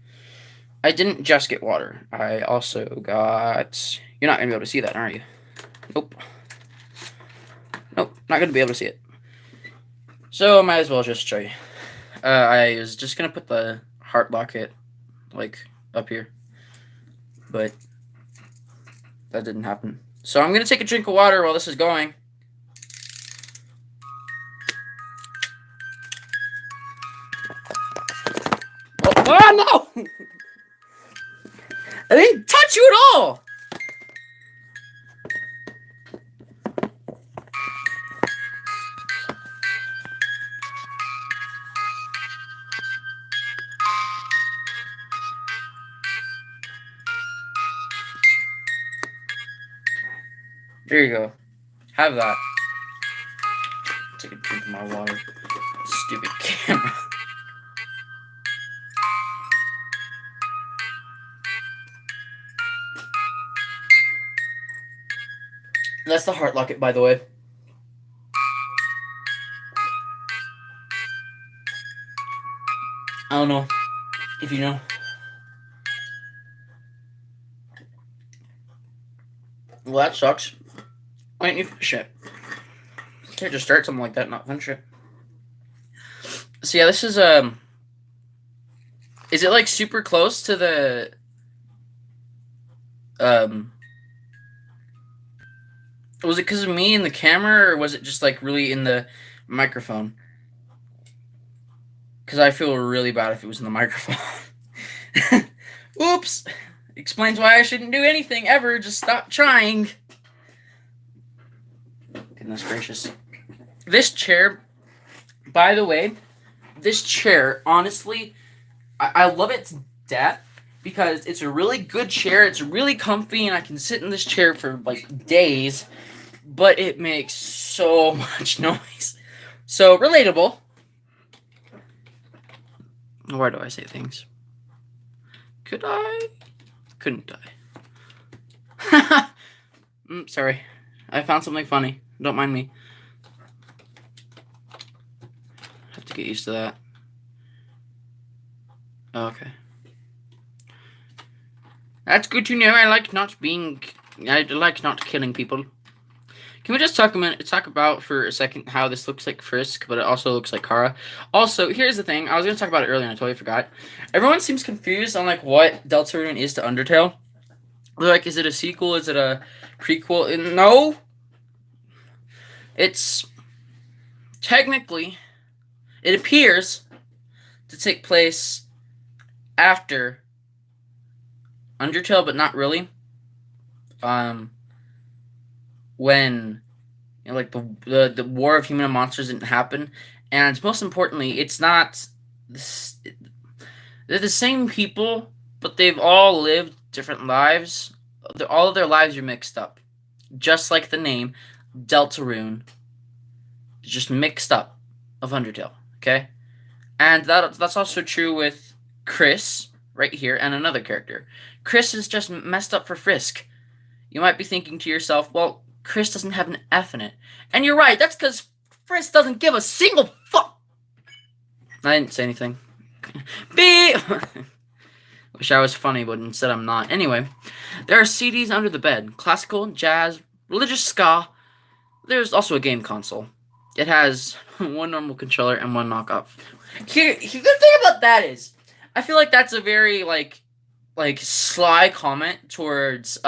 I didn't just get water. I also got... You're not going to be able to see that, are you? Nope. Nope, not going to be able to see it. So I might as well just show you. I was just going to put the heart locket, like, up here. But that didn't happen. So I'm going to take a drink of water while this is going. Oh no! I didn't touch you at all! There you go. Have that. Take a drink of my water. Stupid camera. That's the heart locket, by the way. I don't know if you know. Well, that sucks. Why didn't you finish it? You can't just start something like that and not finish it. So yeah, this is Is it like super close to the um? Was it because of me in the camera, or was it just like really in the microphone? Because I feel really bad if it was in the microphone. Oops. Explains why I shouldn't do anything ever. Just stop trying. Goodness gracious. This chair, by the way, this chair, honestly, I love it to death because it's a really good chair. It's really comfy, and I can sit in this chair for like days, but it makes so much noise. So, relatable. Why do I say things? Could I? Couldn't I? Sorry. I found something funny. Don't mind me. Have to get used to that. Okay. That's good to know. I like not killing people. Can we just talk about for a second how this looks like Frisk, but it also looks like Kara? Also, here's the thing. I was gonna talk about it earlier and I totally forgot. Everyone seems confused on like what Deltarune is to Undertale. They're like, is it a sequel? Is it a prequel? No. It's technically, it appears to take place after Undertale, but not really. When like the war of human and monsters didn't happen, and most importantly, it's not. They're the same people, but they've all lived different lives. All of their lives are mixed up, just like the name Deltarune. Just mixed up of Undertale. Okay, and that's also true with Chris right here and another character. Chris is just messed up for Frisk. You might be thinking to yourself, well, Chris doesn't have an F in it. And you're right, that's because Frisk doesn't give a single fuck. I didn't say anything. B. Wish I was funny, but instead I'm not. Anyway, there are CDs under the bed. Classical, jazz, religious ska. There's also a game console. It has one normal controller and one knockoff. Here, the good thing about that is, I feel like that's a very like sly comment towards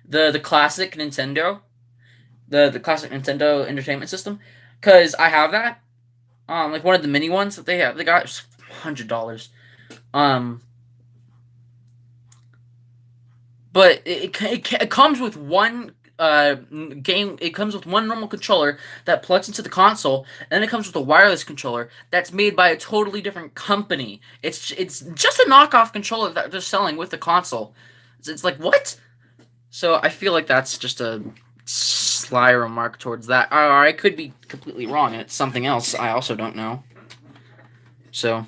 the classic Nintendo, the classic Nintendo Entertainment System, because I have that, like one of the mini ones that they got $100, but it comes with one game. It comes with one normal controller that plugs into the console, and then it comes with a wireless controller that's made by a totally different company. It's just a knockoff controller that they're selling with the console. It's like, what? So I feel like that's just a sly remark towards that. Or I could be completely wrong, and it's something else I also don't know. So,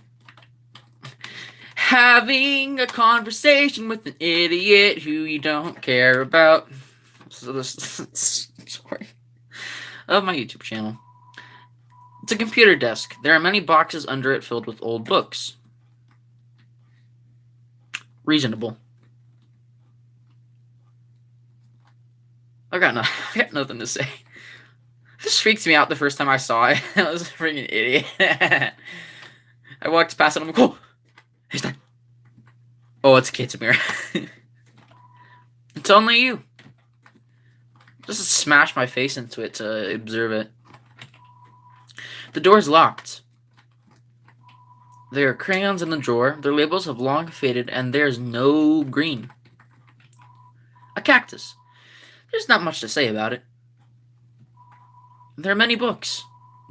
having a conversation with an idiot who you don't care about. So this story of my YouTube channel. It's a computer desk. There are many boxes under it filled with old books. Reasonable. I got nothing to say. This freaked me out the first time I saw it. I was a freaking idiot. I walked past it and I'm like, oh, he's done. Oh, it's Kitamir. It's only you. Just smash my face into it to observe it. The door's locked. There are crayons in the drawer. Their labels have long faded, and there's no green. A cactus. There's not much to say about it. There are many books.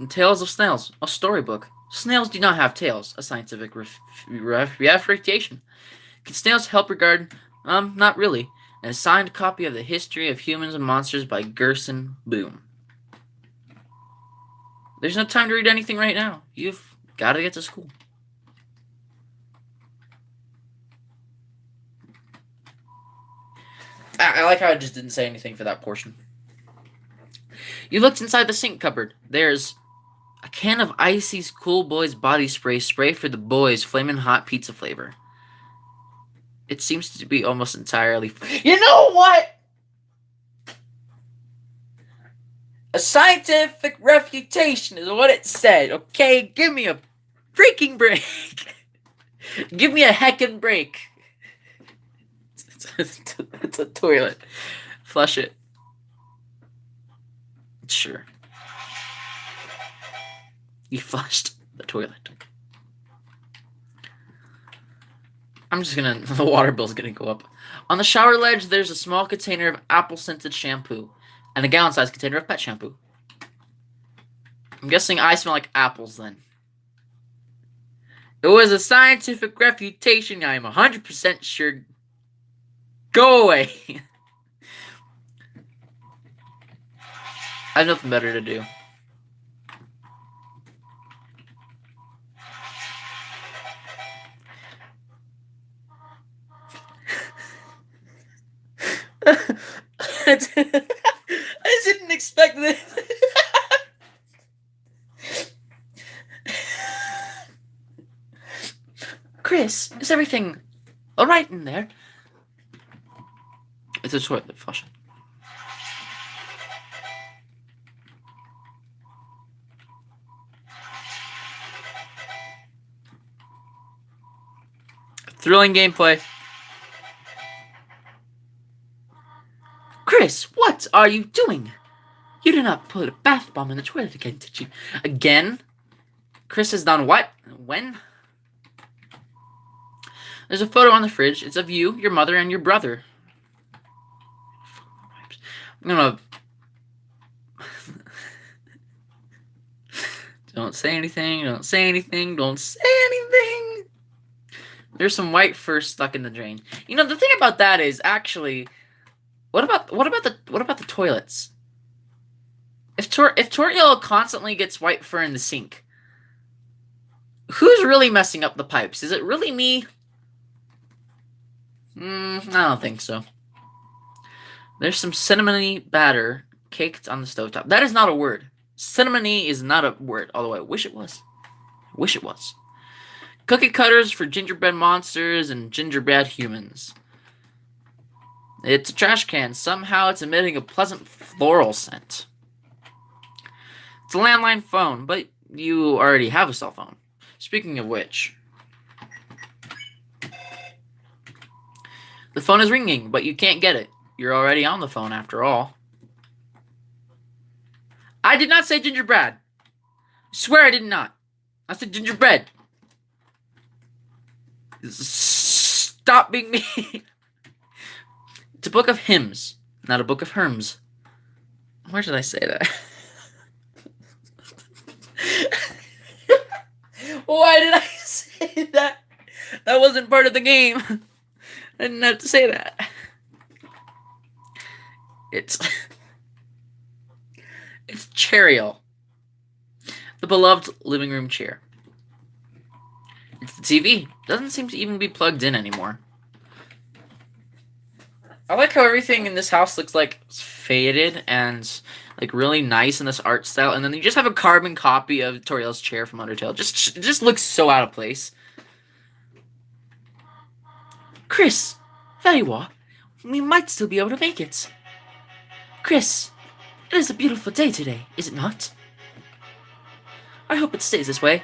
Tales of Snails, a storybook. Snails do not have tails, a scientific refutation. Can snails help regard? Not really. And a signed copy of The History of Humans and Monsters by Gerson Boom. There's no time to read anything right now. You've got to get to school. I like how I just didn't say anything for that portion. You looked inside the sink cupboard. There's a can of Icy's Cool Boys body spray for the boys, flamin' hot pizza flavor. It seems to be almost entirely... You know what? A scientific refutation is what it said, okay? Give me a freaking break. Give me a heckin' break. It's a toilet. Flush it. Sure. You flushed the toilet. I'm just gonna... The water bill's gonna go up. On the shower ledge, there's a small container of apple-scented shampoo and a gallon-sized container of pet shampoo. I'm guessing I smell like apples then. It was a scientific refutation, I am 100% sure. Go away. I have nothing better to do. I didn't expect this. Chris, is everything alright in there? It's a toilet flush. Thrilling gameplay. Chris, what are you doing? You did not put a bath bomb in the toilet again, did you? Again? Chris has done what? When? There's a photo on the fridge. It's of you, your mother, and your brother. I'm gonna... Don't say anything, don't say anything, don't say anything! There's some white fur stuck in the drain. You know, the thing about that is, actually... What about the toilets? If Toriel constantly gets white fur in the sink, who's really messing up the pipes? Is it really me? I don't think so. There's some cinnamony batter caked on the stovetop. That is not a word. Cinnamony is not a word, although I wish it was. I wish it was. Cookie cutters for gingerbread monsters and gingerbread humans. It's a trash can. Somehow it's emitting a pleasant floral scent. It's a landline phone, but you already have a cell phone. Speaking of which, the phone is ringing, but you can't get it. You're already on the phone after all. I did not say gingerbread. I swear I did not. I said gingerbread. Stop being mean. It's a book of hymns, not a book of herms. Where did I say that? Why did I say that? That wasn't part of the game. I didn't have to say that. It's Chariel, the beloved living room chair. It's the TV. Doesn't seem to even be plugged in anymore. I like how everything in this house looks like faded and like really nice in this art style, and then you just have a carbon copy of Toriel's chair from Undertale. It just looks so out of place. Chris, there you are. We might still be able to make it. Chris, it is a beautiful day today, is it not? I hope it stays this way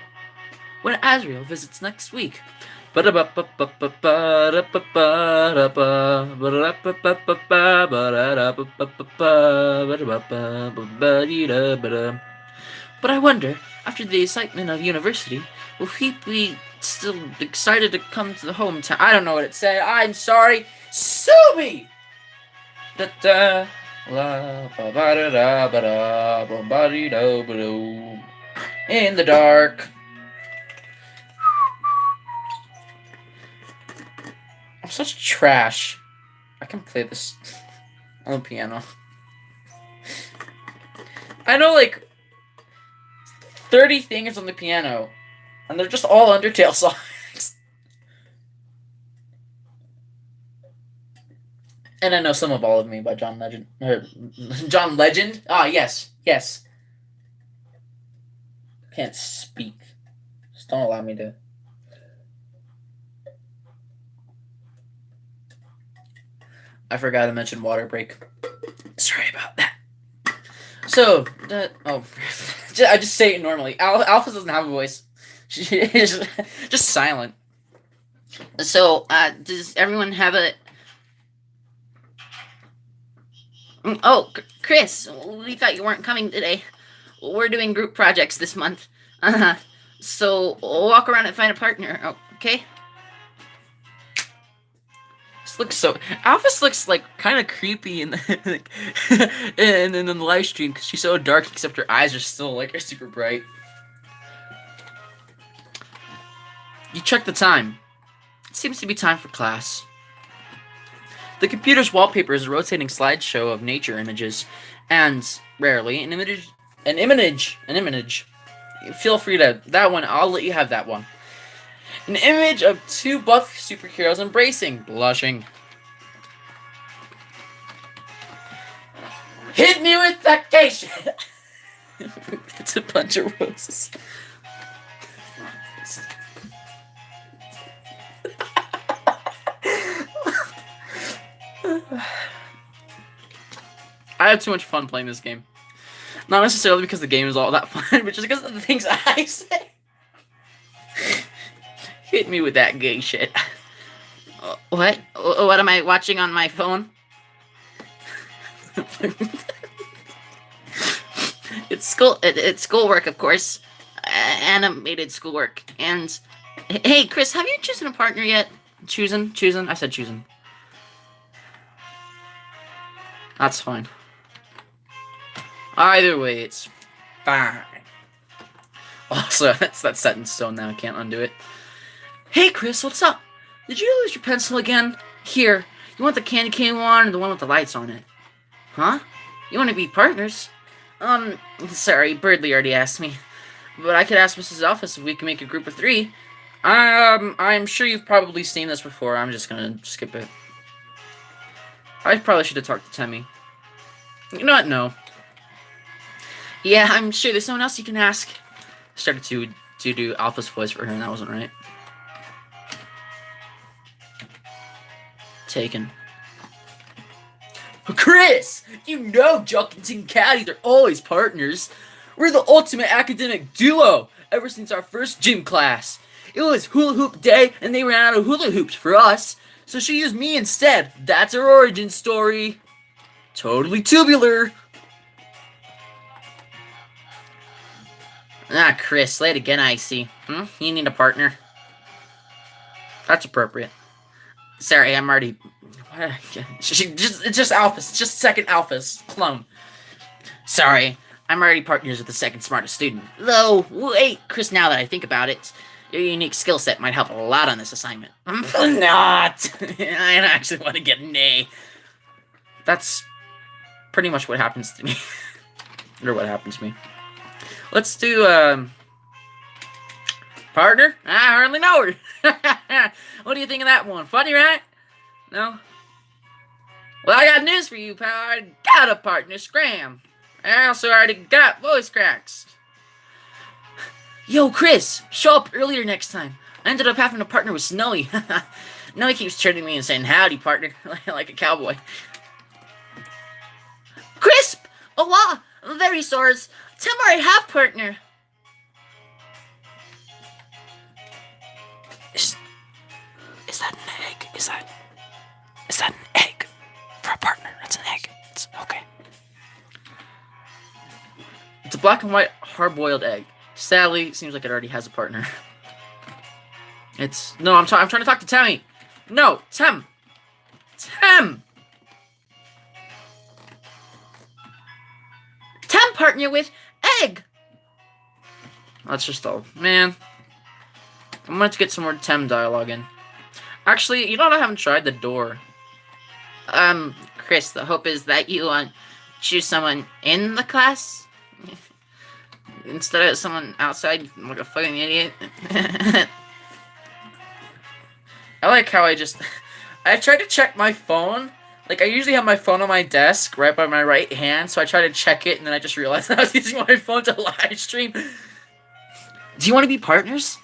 when Asriel visits next week. But I wonder, after the excitement of university, will he be still excited to come to the hometown? I don't know what it said. I'm sorry. Sue me! In the dark. I'm such trash. I can play this on the piano. I know like 30 things on the piano, and they're just all Undertale songs. And I know Some of All of Me by John Legend. John Legend? Ah, yes. Yes. Can't speak. Just don't allow me to. I forgot to mention water break. Sorry about that. So, I just say it normally. Alpha doesn't have a voice. She is just silent. So, does everyone have a... Oh, Chris, we thought you weren't coming today. We're doing group projects this month. So, walk around and find a partner, okay? This looks so... Alphys looks, like, kind of creepy in the, and in the live stream, because she's so dark, except her eyes are still, like, super bright. You check the time. It seems to be time for class. The computer's wallpaper is a rotating slideshow of nature images, and, rarely, an image. Feel free to... That one, I'll let you have that one. An image of two buff superheroes embracing, blushing. Hit me with that gay shit! It's a bunch of roses. I have too much fun playing this game. Not necessarily because the game is all that fun, but just because of the things I say. Hit me with that gay shit. What? What am I watching on my phone? It's schoolwork, of course. Animated schoolwork. And hey, Chris, have you chosen a partner yet? Chosen? I said chosen. That's fine. Either way, it's fine. Also, that's set in stone now. I can't undo it. Hey, Chris, what's up? Did you lose your pencil again? Here, you want the candy cane one or the one with the lights on it? Huh? You want to be partners? Sorry, Birdly already asked me. But I could ask Mrs. Alphys if we can make a group of 3. I'm sure you've probably seen this before. I'm just gonna skip it. I probably should have talked to Temmie. You know what? No. Yeah, I'm sure there's someone else you can ask. Started to do Alpha's voice for her, and that wasn't right. Taken. Chris! You know Junkins and Caddies are always partners. We're the ultimate academic duo ever since our first gym class. It was hula hoop day, and they ran out of hula hoops for us, so she used me instead. That's her origin story. Totally tubular. Ah, Chris, late again, I see. You need a partner. That's appropriate. Sorry, I'm already... It's just Alphys. It's just second Alphys clone. Sorry, I'm already partners with the second smartest student. Though, wait, Chris, now that I think about it, your unique skill set might help a lot on this assignment. Not! I actually want to get an A. That's pretty much what happens to me. Or what happened to me. Let's do, partner? I hardly know her. What do you think of that one? Funny, right? No? Well, I got news for you, pal. I got a partner, Scram. I also already got voice cracks. Yo, Chris, show up earlier next time. I ended up having to partner with Snowy. Snowy keeps turning me and saying, howdy, partner, like a cowboy. Crisp! Oh, wow, very sores. Tell me I have partner. Is that an egg? Is that an egg for a partner? That's an egg. It's okay. It's a black and white hard-boiled egg. Sadly, it seems like it already has a partner. No, I'm trying to talk to Temmie. No, Tem. Tem partner with egg. That's just all. Man. I'm going to get some more Tem dialogue in. Actually, you know what? I haven't tried the door. Chris, the hope is that you, choose someone in the class? Instead of someone outside, like a fucking idiot. I like how I tried to check my phone, Like, I usually have my phone on my desk, right by my right hand, so I try to check it, and then I just realized that I was using my phone to live stream. Do you want to be partners?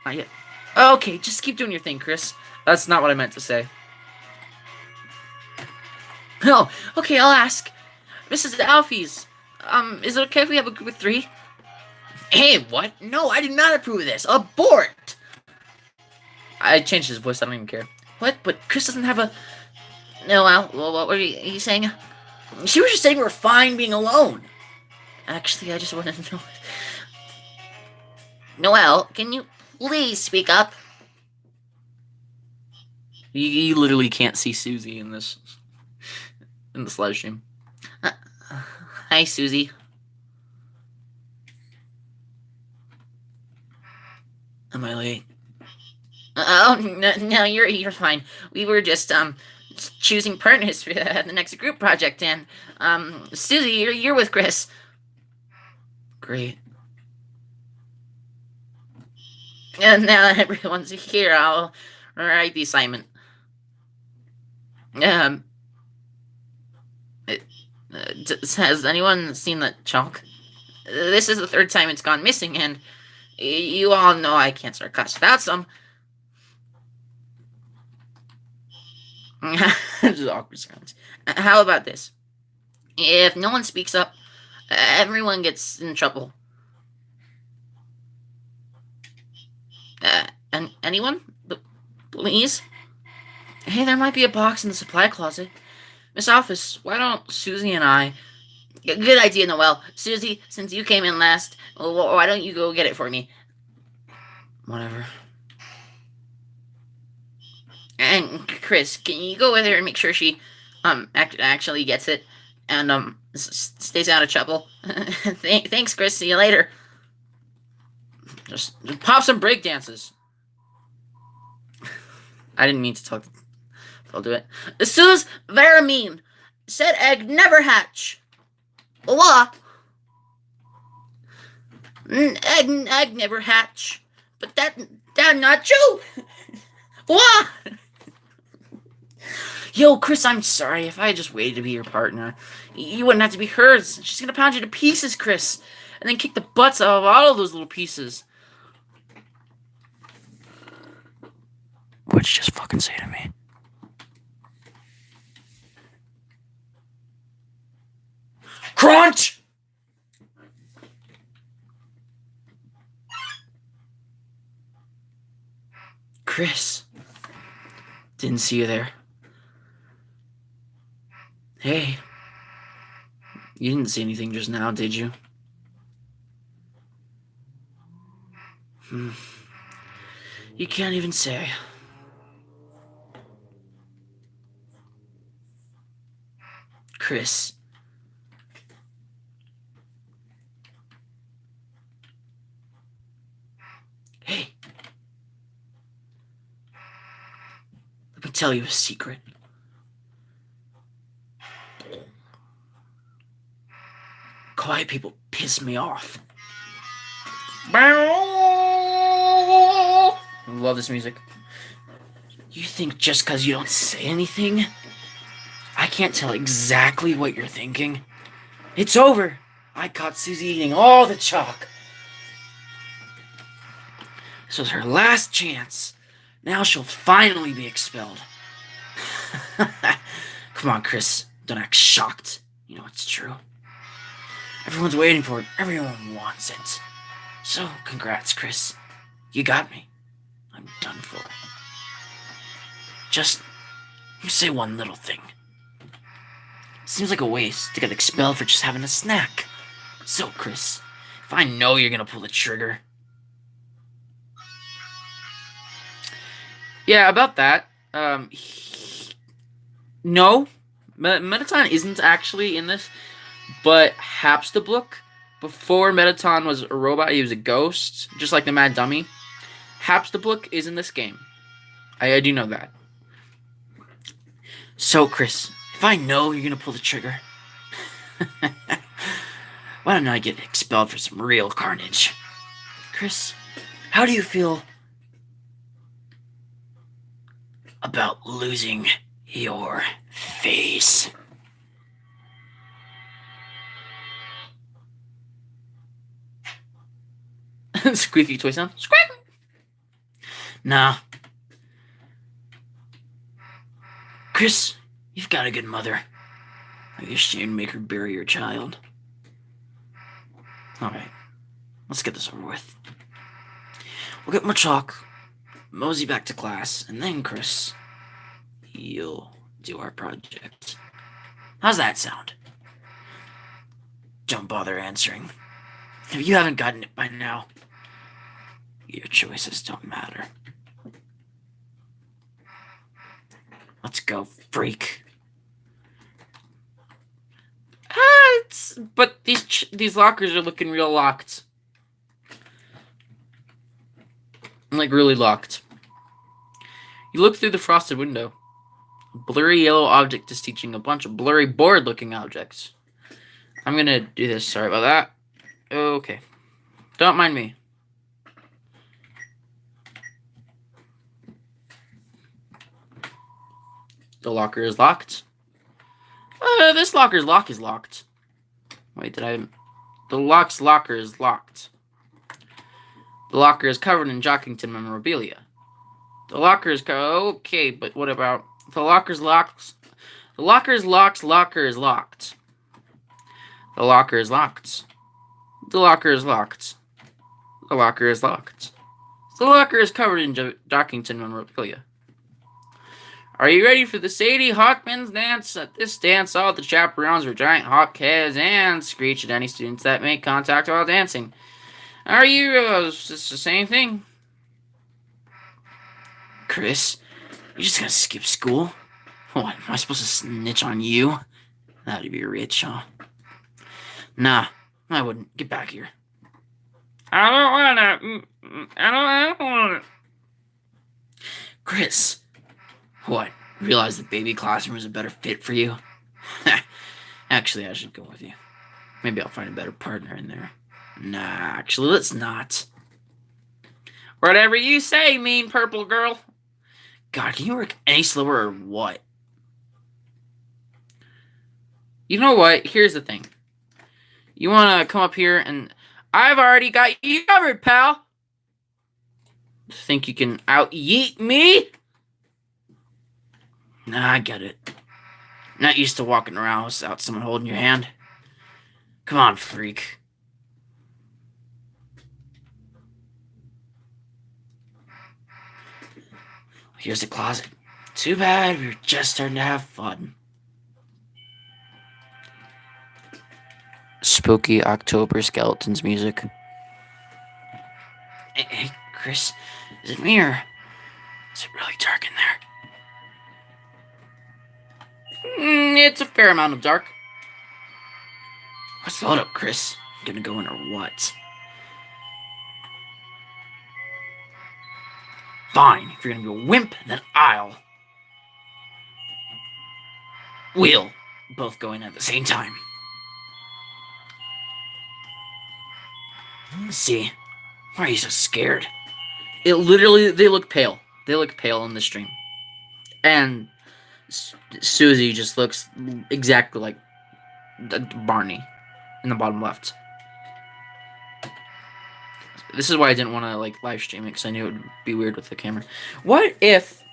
Not yet. Okay, just keep doing your thing, Chris. That's not what I meant to say. Oh, okay, I'll ask. Mrs. Alfie's, is it okay if we have a group of 3? Hey, what? No, I do not approve of this. Abort! I changed his voice, I don't even care. What? But Chris doesn't have a... No, well, what were you saying? She was just saying we're fine being alone. Actually, I just wanted to know... Noelle, can you please speak up? You literally can't see Susie in this live stream. Hi, Susie. Am I late? Oh, no, you're fine. We were just, choosing partners for the next group project, and, Susie, you're with Chris. Great. And now that everyone's here, I'll write the assignment. Has anyone seen the chalk? This is the 3rd time it's gone missing, and you all know I can't start class without some. Just awkward silence. How about this? If no one speaks up, everyone gets in trouble. Anyone? Please? Hey, there might be a box in the supply closet. Miss Alphys, why don't Susie and I... Good idea, Noelle. Susie, since you came in last, why don't you go get it for me? Whatever. And Chris, can you go with her and make sure she actually gets it and stays out of trouble? Thanks, Chris. See you later. Just pop some break dances. I didn't mean to talk. I'll do it. Suze very mean. Said egg never hatch. What? Egg never hatch. But that not true. What? Yo, Chris, I'm sorry. If I had just waited to be your partner, you wouldn't have to be hers. She's gonna pound you to pieces, Chris, and then kick the butts out of all of those little pieces. What'd you just fucking say to me? Crunch! Chris. Didn't see you there. Hey. You didn't see anything just now, did you? You can't even say. Chris. Hey. Let me tell you a secret. Quiet people piss me off. I love this music. You think just because you don't say anything, I can't tell exactly what you're thinking? It's over. I caught Susie eating all the chalk. This was her last chance. Now she'll finally be expelled. Come on, Chris. Don't act shocked. You know it's true. Everyone's waiting for it. Everyone wants it. So, congrats, Chris. You got me. I'm done for. Just, you say one little thing. Seems like a waste to get expelled for just having a snack. So, Chris, if I know you're gonna pull the trigger... Yeah, about that. No. Mettaton isn't actually in this, but Hapstablook, before Mettaton was a robot, he was a ghost, just like the Mad Dummy. Hapstablook is in this game. I do know that. So, Chris, if I know you're gonna pull the trigger, why don't I get expelled for some real carnage? Chris, how do you feel about losing your face. Squeaky toy sound. Squeak! Nah. Chris, you've got a good mother. I guess you'd make her bury your child. Alright. Let's get this over with. We'll get more chalk, mosey back to class, and then, Chris, you'll do our project. How's that sound? Don't bother answering. If you haven't gotten it by now, your choices don't matter. Let's go, freak. But these lockers are looking real locked. Like, really locked. You look through the frosted window. A blurry yellow object is teaching a bunch of blurry board-looking objects. I'm gonna do this. Sorry about that. Okay. Don't mind me. The locker is locked. This locker's lock is locked. Wait, The locker is locked. The locker is covered in Jockington memorabilia. The locker is okay, but what about the locker's locks? The locker's locker is locked. The locker is locked. The locker is locked. The locker is locked. The locker is covered in Jockington memorabilia. Are you ready for the Sadie Hawkman's dance? At this dance, all the chaperones were giant hawk heads and screech at any students that make contact while dancing. Are you, it's the same thing? Chris, you're just gonna skip school? What, am I supposed to snitch on you? That'd be rich, huh? Nah, I wouldn't. Get back here. I don't wanna. Chris. What? Realize the baby classroom is a better fit for you? Actually, I should go with you. Maybe I'll find a better partner in there. Nah, actually, let's not. Whatever you say, mean purple girl. God, can you work any slower or what? You know what? Here's the thing. You want to come up here and... I've already got you covered, pal. Think you can out-yeet me? Nah, I get it. Not used to walking around without someone holding your hand. Come on, freak. Here's the closet. Too bad we were just starting to have fun. Spooky October skeletons music. Hey, Chris, is it me or is it really dark in there? It's a fair amount of dark. What's the hold up, Chris? You gonna go in or what? Fine, if you're gonna be a wimp, then we'll both go in at the same time. See, why are you so scared? They look pale. They look pale in the stream. And Susie just looks exactly like Barney in the bottom left. This is why I didn't want to live stream it, because I knew it would be weird with the camera. What if...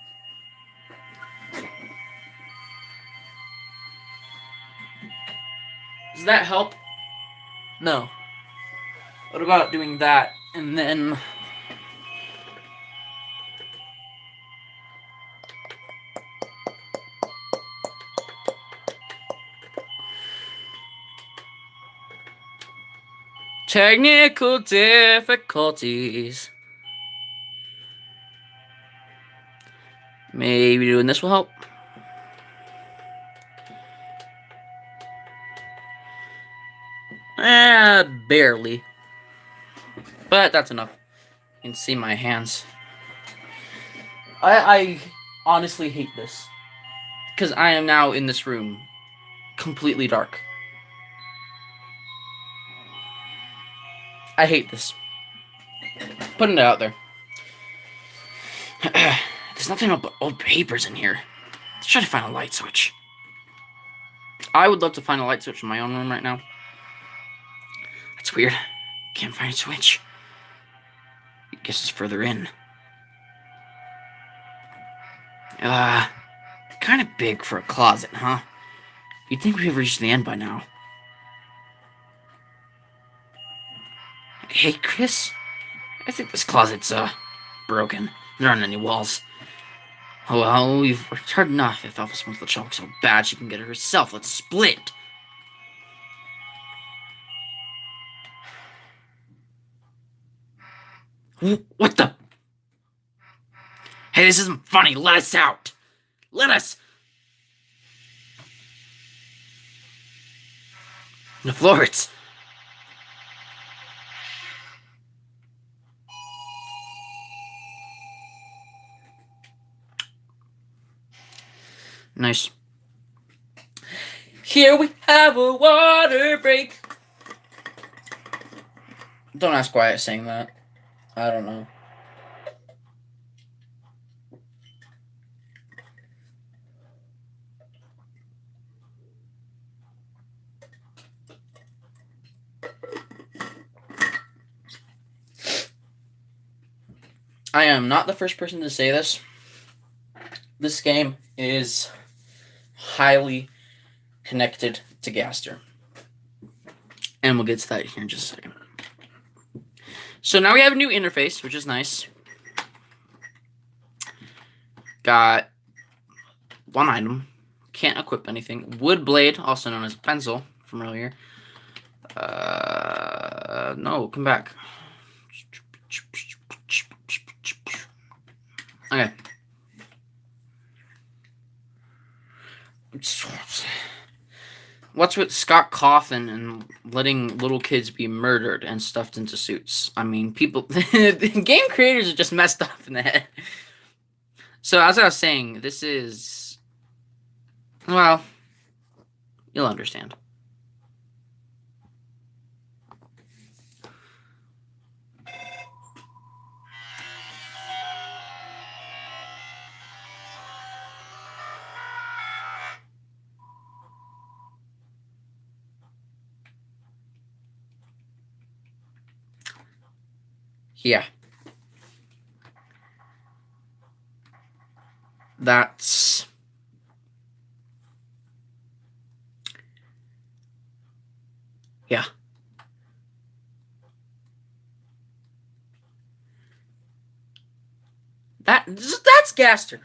Does that help? No. What about doing that and then... Technical difficulties. Maybe doing this will help. Barely. But that's enough. You can see my hands. I honestly hate this. Because I am now in this room. Completely dark. I hate this. Putting it out there. There's nothing but old papers in here. Let's try to find a light switch. I would love to find a light switch in my own room right now. That's weird. Can't find a switch. I guess it's further in. Kind of big for a closet, huh? You'd think we've reached the end by now. Hey, Chris? I think this closet's, broken. There aren't any walls. Oh, well, we've worked hard enough. If Alphys wants the chalk so bad she can get it herself, let's split. What the? Hey, this isn't funny. Let us out. Let us. The floor, it's... Nice. Here we have a water break. Don't ask why I sang that. I don't know. I am not the first person to say this. This game is highly connected to Gaster. And we'll get to that here in just a second. So now we have a new interface, which is nice. Got one item. Can't equip anything. Wood blade, also known as pencil from earlier. No, come back. Okay. What's with Scott Cawthon and letting little kids be murdered and stuffed into suits? I mean, people... game creators are just messed up in the head. So, as I was saying, this is... Well, you'll understand. Yeah. That's... Yeah. That's Gaster.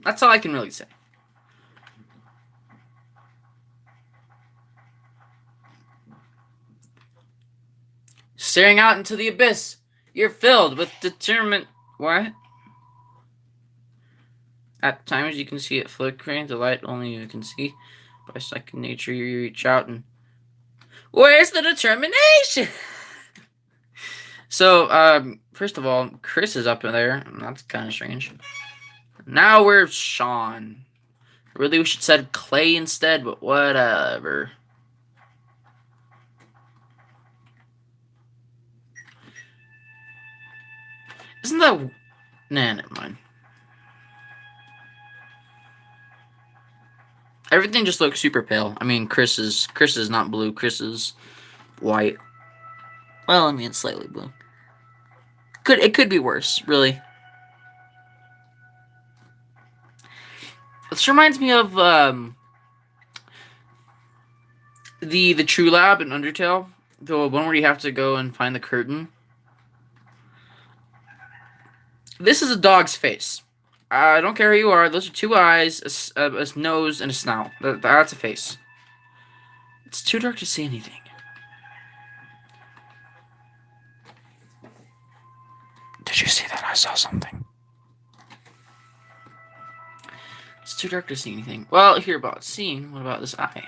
That's all I can really say. Staring out into the abyss, you're filled with determined... What? At times you can see it flickering, the light only you can see. By second nature, you reach out and... Where's the determination? So, first of all, Chris is up there. That's kind of strange. Now we're Sean. Really, we should said Clay instead, but whatever. Isn't that... Nah, never mind. Everything just looks super pale. I mean, Chris is not blue. Chris is white. Well, I mean, it's slightly blue. It could be worse, really. This reminds me of the True Lab in Undertale, the one where you have to go and find the curtain. This is a dog's face. I don't care who you are. Those are two eyes, a nose, and a snout. That's a face. It's too dark to see anything. Did you see that? I saw something. It's too dark to see anything. Well, here about seeing. What about this eye?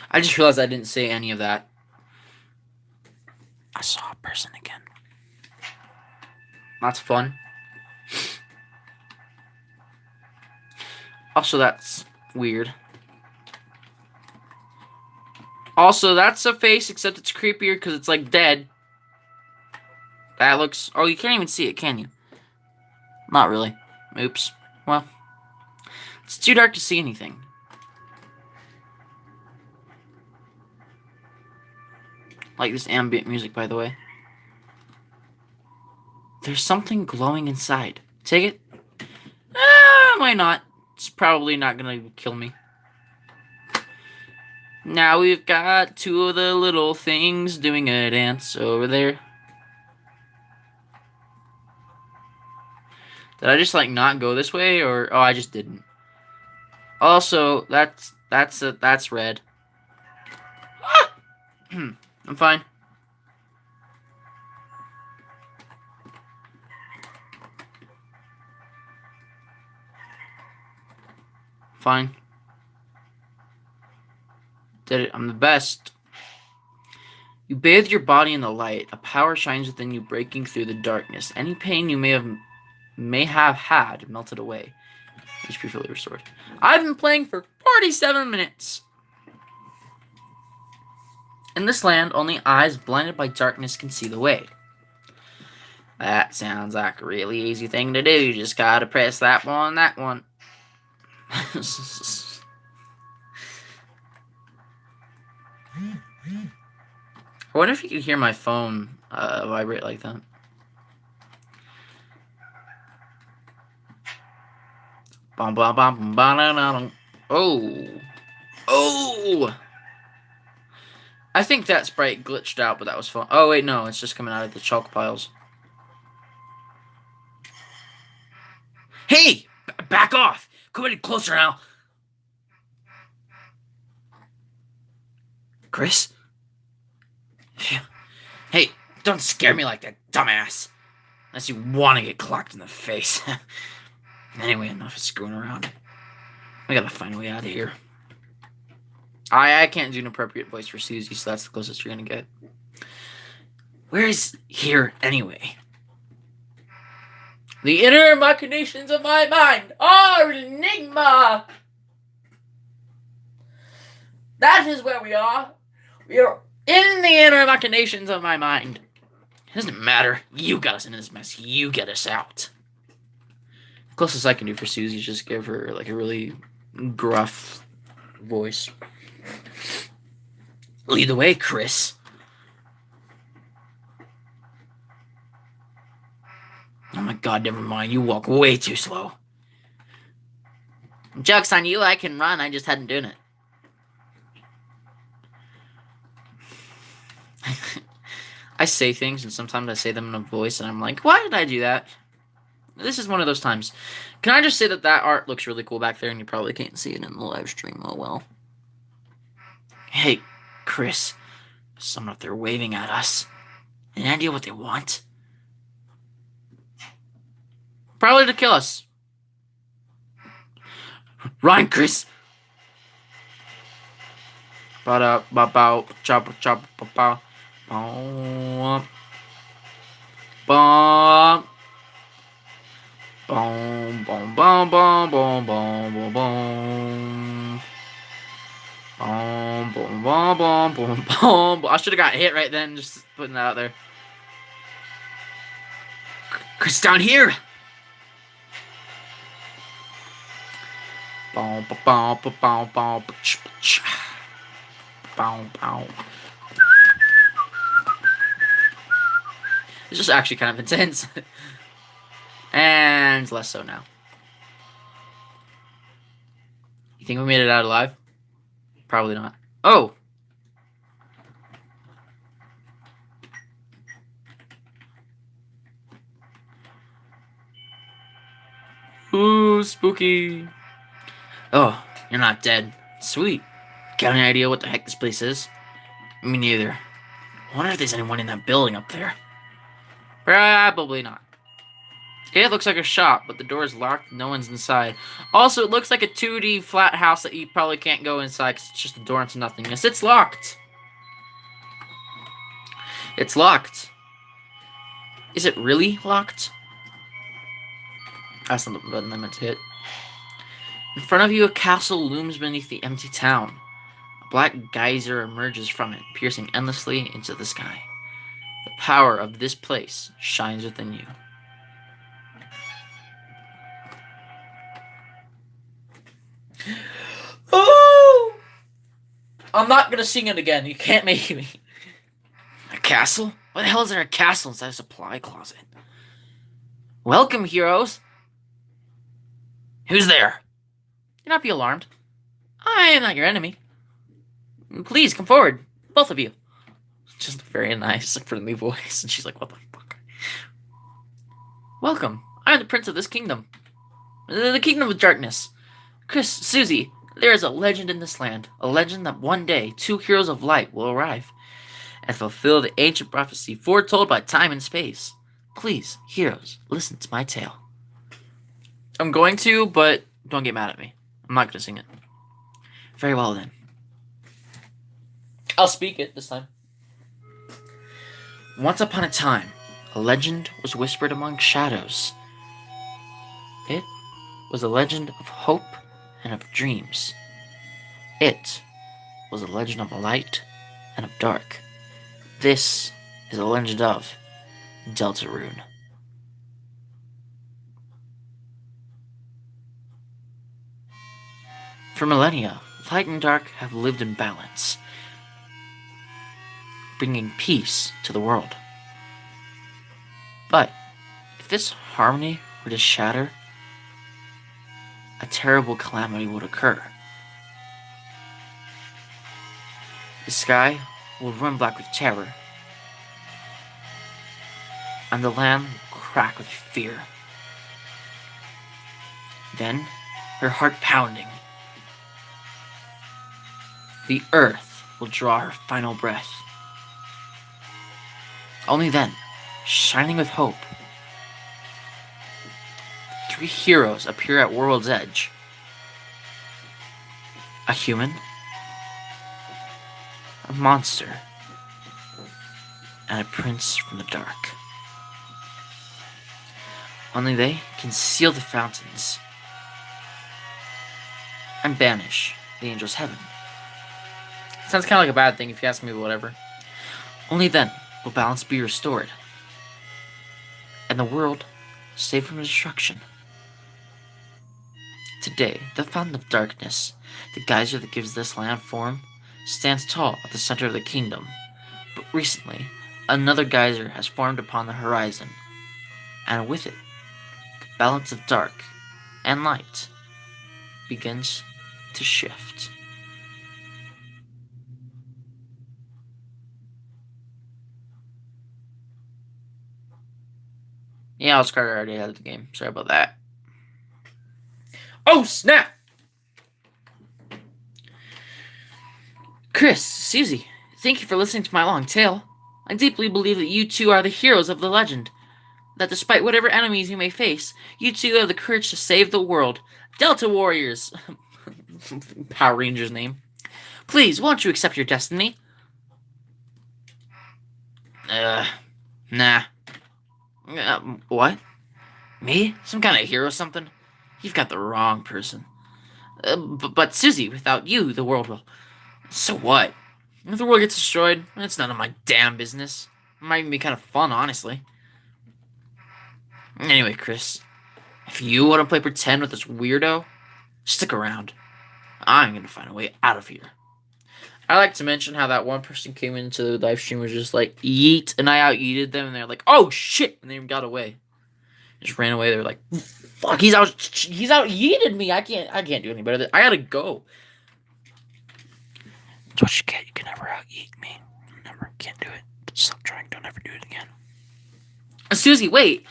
I just realized I didn't say any of that. I saw a person again. That's fun. Also, that's weird. Also, that's a face, except it's creepier because it's like dead. That looks... Oh, you can't even see it, can you? Not really. Oops. Well, it's too dark to see anything. Like this ambient music, by the way. There's something glowing inside. Take it? Why not? It's probably not gonna kill me. Now we've got two of the little things doing a dance over there. Did I just like not go this way, or oh, I just didn't. Also, that's red. I'm fine. Fine. Did it. I'm the best. You bathe your body in the light. A power shines within you, breaking through the darkness. Any pain you may have had melted away. HP fully restored. I've been playing for 47 minutes. In this land, only eyes blinded by darkness can see the way. That sounds like a really easy thing to do. You just gotta press that one, that one. I wonder if you could hear my phone vibrate like that. Oh. Oh! I think that sprite glitched out, but that was fun. Oh, wait, no. It's just coming out of the chalk piles. Hey! Back off! Come any closer now. Chris? Hey, don't scare me like that, dumbass. Unless you want to get clocked in the face. Anyway, enough of screwing around. We gotta find a way out of here. I can't do an appropriate voice for Susie, so that's the closest you're gonna get. Where is here, anyway? The inner machinations of my mind are an enigma! That is where we are. We are in the inner machinations of my mind. It doesn't matter. You got us into this mess. You get us out. The closest I can do for Susie is just give her like a really gruff voice. Lead the way, Chris. Oh my god, never mind. You walk way too slow. Joke's on you. I can run. I just hadn't done it. I say things, and sometimes I say them in a voice, and I'm like, why did I do that? This is one of those times. Can I just say that that art looks really cool back there, and you probably can't see it in the live stream? Oh, well. Hey, Chris. Someone up there waving at us. Any idea what they want? Probably to kill us. Run, Chris! Ba-da-ba-bow-chop-chop-ba-bow. Boom. Boom. Boom, boom, boom, boom, boom, boom, boom, boom. Boom, boom, boom, boom, boom, boom. I should have got hit right then, just putting that out there. Chris, down here. Boom, boom, boom, boom, boom, boom, boom. It's just actually kind of intense. And less so now. You think we made it out alive? Probably not. Oh! Ooh, spooky. Oh, you're not dead. Sweet. Got any idea what the heck this place is? Me neither. I wonder if there's anyone in that building up there. Probably not. Okay, it looks like a shop, but the door is locked. No one's inside. Also, it looks like a 2D flat house that you probably can't go inside because it's just a door into nothingness. It's locked. It's locked. Is it really locked? That's not the button I meant to hit. In front of you, a castle looms beneath the empty town. A black geyser emerges from it, piercing endlessly into the sky. The power of this place shines within you. Oh! I'm not gonna sing it again. You can't make me. A castle? What the hell is there a castle inside a supply closet? Welcome, heroes. Who's there? Do not be alarmed. I am not your enemy. Please come forward, both of you. Just a very nice, friendly voice, and she's like, "What the fuck?" Welcome. I am the prince of this kingdom, the kingdom of darkness. Chris, Susie, there is a legend in this land, a legend that one day 2 heroes of light will arrive and fulfill the ancient prophecy foretold by time and space. Please, heroes, listen to my tale. I'm going to, but don't get mad at me. I'm not going to sing it. Very well, then. I'll speak it this time. Once upon a time, a legend was whispered among shadows. It was a legend of hope and of dreams. It was a legend of light and of dark. This is a legend of Deltarune. For millennia, light and dark have lived in balance, bringing peace to the world. But if this harmony were to shatter, a terrible calamity would occur. The sky will run black with terror, and the land will crack with fear. Then, her heart pounding, the earth will draw her final breath. Only then, shining with hope, 3 heroes appear at World's Edge. A human, a monster, and a prince from the dark. Only they can seal the fountains and banish the angels' heaven. Sounds kind of like a bad thing if you ask me, but whatever. Only then will balance be restored, and the world saved from destruction. Today, the Fountain of Darkness, the geyser that gives this land form, stands tall at the center of the kingdom. But recently, another geyser has formed upon the horizon, and with it, the balance of dark and light begins to shift. Yeah, Oscar already had the game. Sorry about that. Oh, snap! Chris, Susie, thank you for listening to my long tale. I deeply believe that you two are the heroes of the legend. That despite whatever enemies you may face, you two have the courage to save the world. Delta Warriors! Power Rangers name. Please, won't you accept your destiny? Nah. What? Me? Some kind of hero or something? You've got the wrong person. But Susie, without you, the world will... So what? If the world gets destroyed, it's none of my damn business. It might even be kind of fun, honestly. Anyway, Chris, if you want to play pretend with this weirdo, stick around. I'm going to find a way out of here. I like to mention how that one person came into the live stream was just like, yeet, and I out-yeeted them, and they're like, oh, shit, and they got away. Just ran away. They're like, fuck, he's out-yeeted me. I can't do any better. I gotta go. That's what you get. You can never out-yeet me. Never, can't do it. Stop trying. Don't ever do it again. Susie, wait.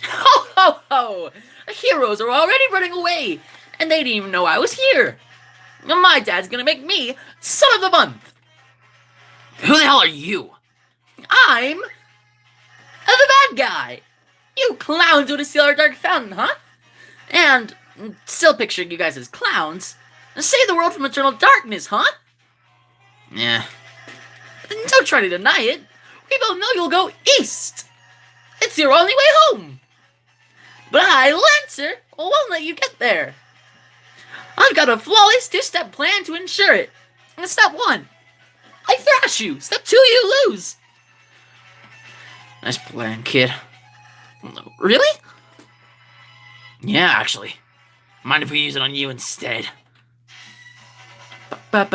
Ho, ho, ho! The heroes are already running away, and they didn't even know I was here. My dad's gonna make me son of the month. Who the hell are you? I'm the bad guy. You clowns want to steal our dark fountain, huh? And still picturing you guys as clowns. Save the world from eternal darkness, huh? Yeah. Don't try to deny it. We both know you'll go east. It's your only way home. But I, Lancer, won't let you get there. I've got a flawless two-step plan to ensure it. And step 1, I thrash you. Step 2, you lose. Nice plan, kid. Really? Yeah, actually. Mind if we use it on you instead? Don't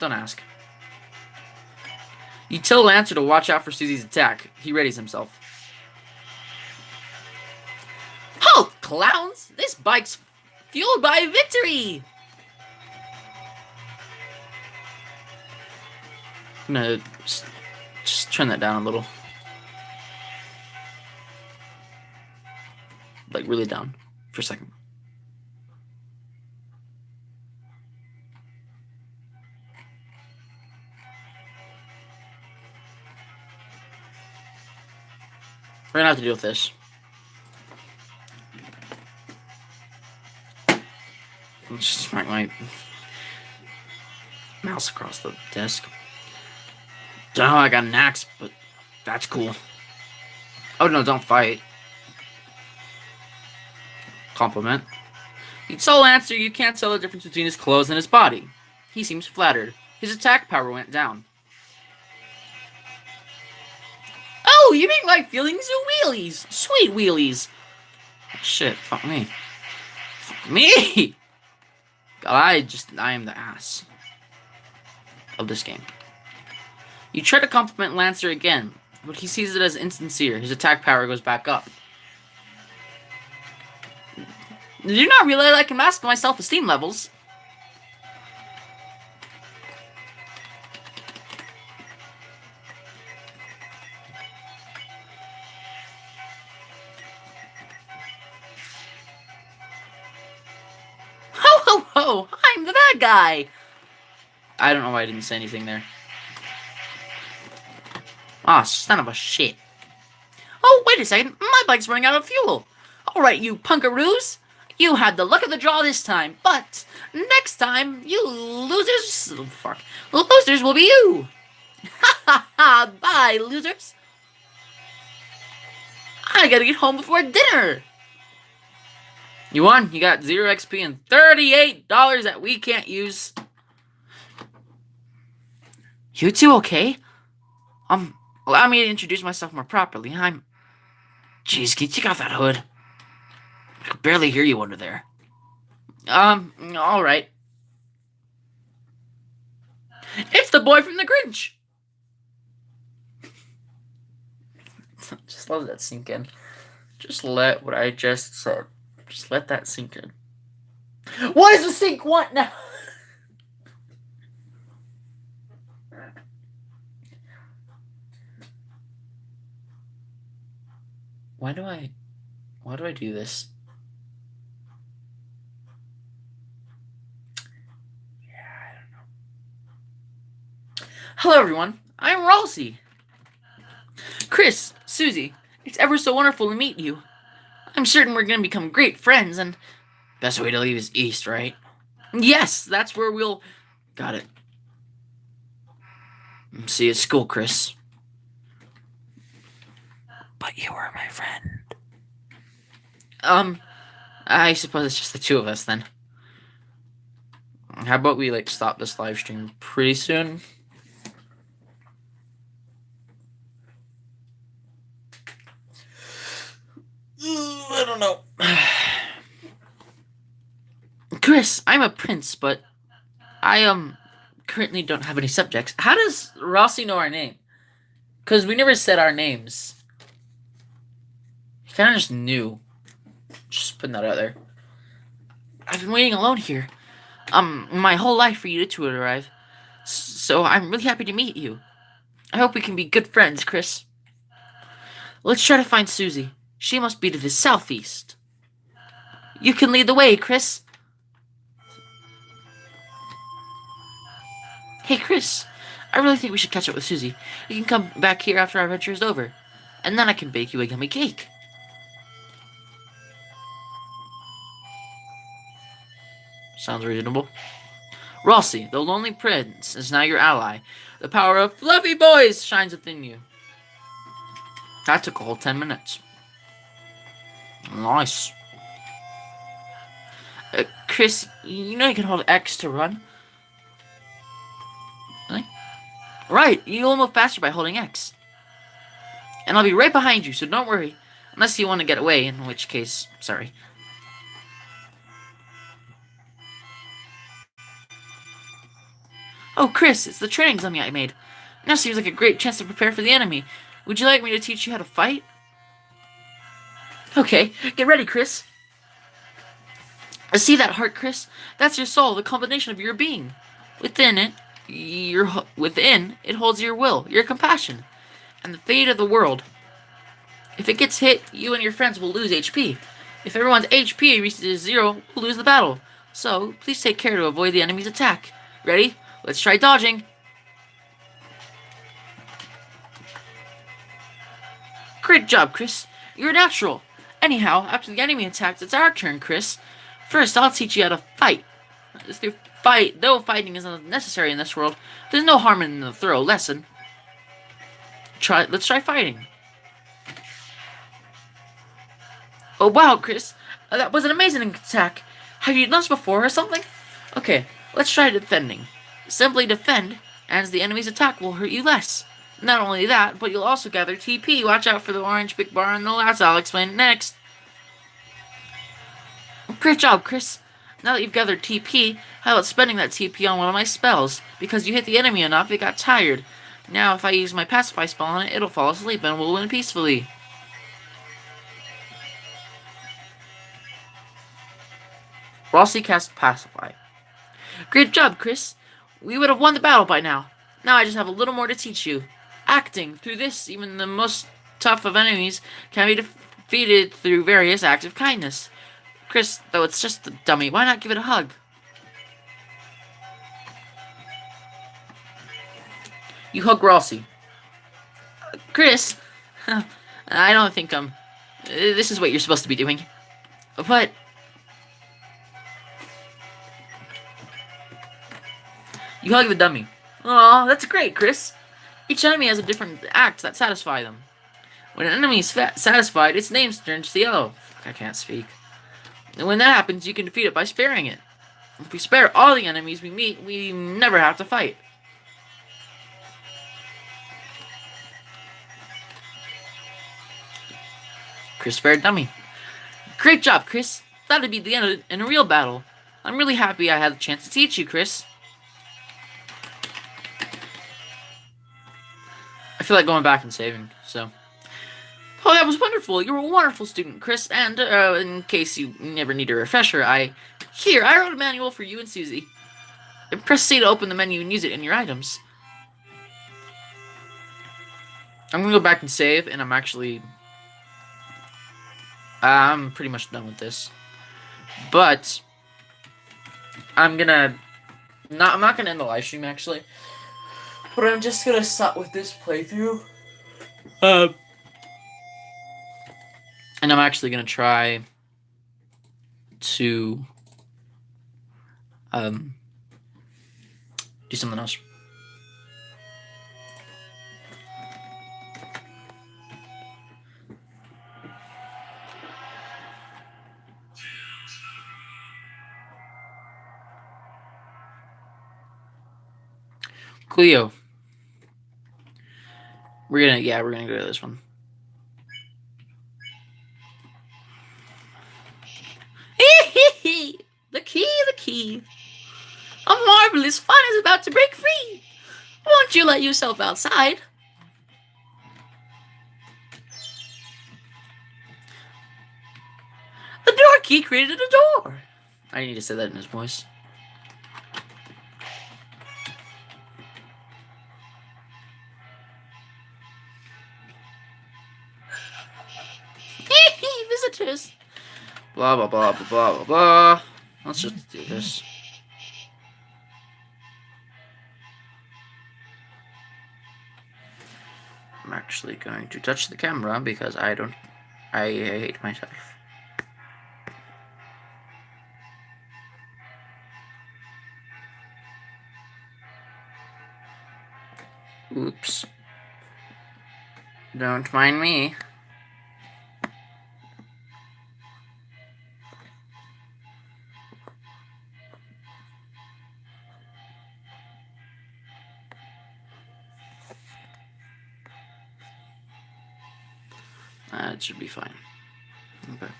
ask. You tell Lancer to watch out for Susie's attack. He readies himself. Halt, clowns! This bike's fueled by victory! I'm gonna just turn that down a little. Like, really down for a second. We're gonna have to deal with this. Let's just smack my mouse across the desk. Don't know how I got an axe, but that's cool. Oh no, don't fight. Compliment. You tell Lancer you can't tell the difference between his clothes and his body. He seems flattered. His attack power went down. Oh, you make my feelings do wheelies! Sweet wheelies! Shit, fuck me. Fuck me! God, I am the ass of this game. You try to compliment Lancer again, but he sees it as insincere. His attack power goes back up. Did you not realize I can mask my self-esteem levels? Ho ho ho! I'm the bad guy! I don't know why I didn't say anything there. Ah, son of a shit. Oh, wait a second. My bike's running out of fuel. Alright, you punkaroos. You had the luck of the draw this time, but next time, you losers... Oh, fuck. Losers will be you. Ha ha ha. Bye, losers. I gotta get home before dinner. You won. You got 0 XP and $38 that we can't use. You two okay? Allow me to introduce myself more properly. Jeez, can you take off that hood? I can barely hear you under there. Alright. It's the boy from the Grinch! Just let that sink in. Just let what I just said. Just let that sink in. What does the sink want now? Why do I do this? Yeah, I don't know. Hello everyone, I'm Ralsei. Chris, Susie, it's ever so wonderful to meet you. I'm certain we're gonna become great friends, and best way to leave is east, right? Yes, that's where we'll... Got it. See you at school, Chris. But you were my friend. I suppose it's just the two of us then. How about we, like, stop this live stream pretty soon? I don't know. Chris, I'm a prince, but I, currently don't have any subjects. How does Rossi know our name? Because we never said our names. He kind of just knew. Just putting that out there. I've been waiting alone here. My whole life for you two to arrive. So I'm really happy to meet you. I hope we can be good friends, Chris. Let's try to find Susie. She must be to the southeast. You can lead the way, Chris. Hey, Chris. I really think we should catch up with Susie. You can come back here after our adventure is over. And then I can bake you a yummy cake. Sounds reasonable. Rossi, the lonely prince, is now your ally. The power of fluffy boys shines within you. That took a whole 10 minutes. Nice. Chris, you know you can hold X to run? Really? Right, you'll move faster by holding X. And I'll be right behind you, so don't worry. Unless you want to get away, in which case, sorry. Oh, Chris, it's the training dummy I made. Now seems like a great chance to prepare for the enemy. Would you like me to teach you how to fight? Okay, get ready, Chris. See that heart, Chris? That's your soul, the combination of your being. Within it, it holds your will, your compassion, and the fate of the world. If it gets hit, you and your friends will lose HP. If everyone's HP reaches 0, we'll lose the battle. So, please take care to avoid the enemy's attack. Ready? Let's try dodging. Great job, Chris. You're natural. Anyhow, after the enemy attacks, it's our turn, Chris. First, I'll teach you how to fight. Though fighting isn't necessary in this world, there's no harm in the thorough lesson. Let's try fighting. Oh wow, Chris, that was an amazing attack. Have you done this before or something? Okay, let's try defending. Simply defend, as the enemy's attack will hurt you less. Not only that, but you'll also gather TP. Watch out for the orange big bar and the last. I'll explain it next. Great job, Chris. Now that you've gathered TP, how about spending that TP on one of my spells? Because you hit the enemy enough, it got tired. Now, if I use my Pacify spell on it, it'll fall asleep and we'll win peacefully. Rossi cast Pacify. Great job, Chris. We would have won the battle by now. Now I just have a little more to teach you. Acting. Through this, even the most tough of enemies can be defeated through various acts of kindness. Chris, though it's just a dummy, why not give it a hug? You hug Rossi. Chris, I don't think this is what you're supposed to be doing. But you hug the dummy. Aw, that's great, Chris. Each enemy has a different act that satisfy them. When an enemy is satisfied, its name turns to yellow. I can't speak. And when that happens, you can defeat it by sparing it. If we spare all the enemies we meet, we never have to fight. Chris spared dummy. Great job, Chris. That'd be the end in a real battle. I'm really happy I had the chance to teach you, Chris. I feel like going back and saving, so. Oh, that was wonderful. You were a wonderful student, Chris. And in case you never need a refresher, I wrote a manual for you and Susie. Press C to open the menu and use it in your items. I'm gonna go back and save, and I'm pretty much done with this. But I'm not gonna end the live stream actually. But I'm just gonna stop with this playthrough. And I'm actually gonna try to do something else. Cleo. We're gonna go to this one. The key. A marvelous fun is about to break free. Won't you let yourself outside? The door key created a door. I need to say that in his voice. Visitors. Blah, blah, blah, blah, blah, blah, blah. Let's just do this. I'm actually going to touch the camera because I hate myself. Oops. Don't mind me. It should be fine. Okay.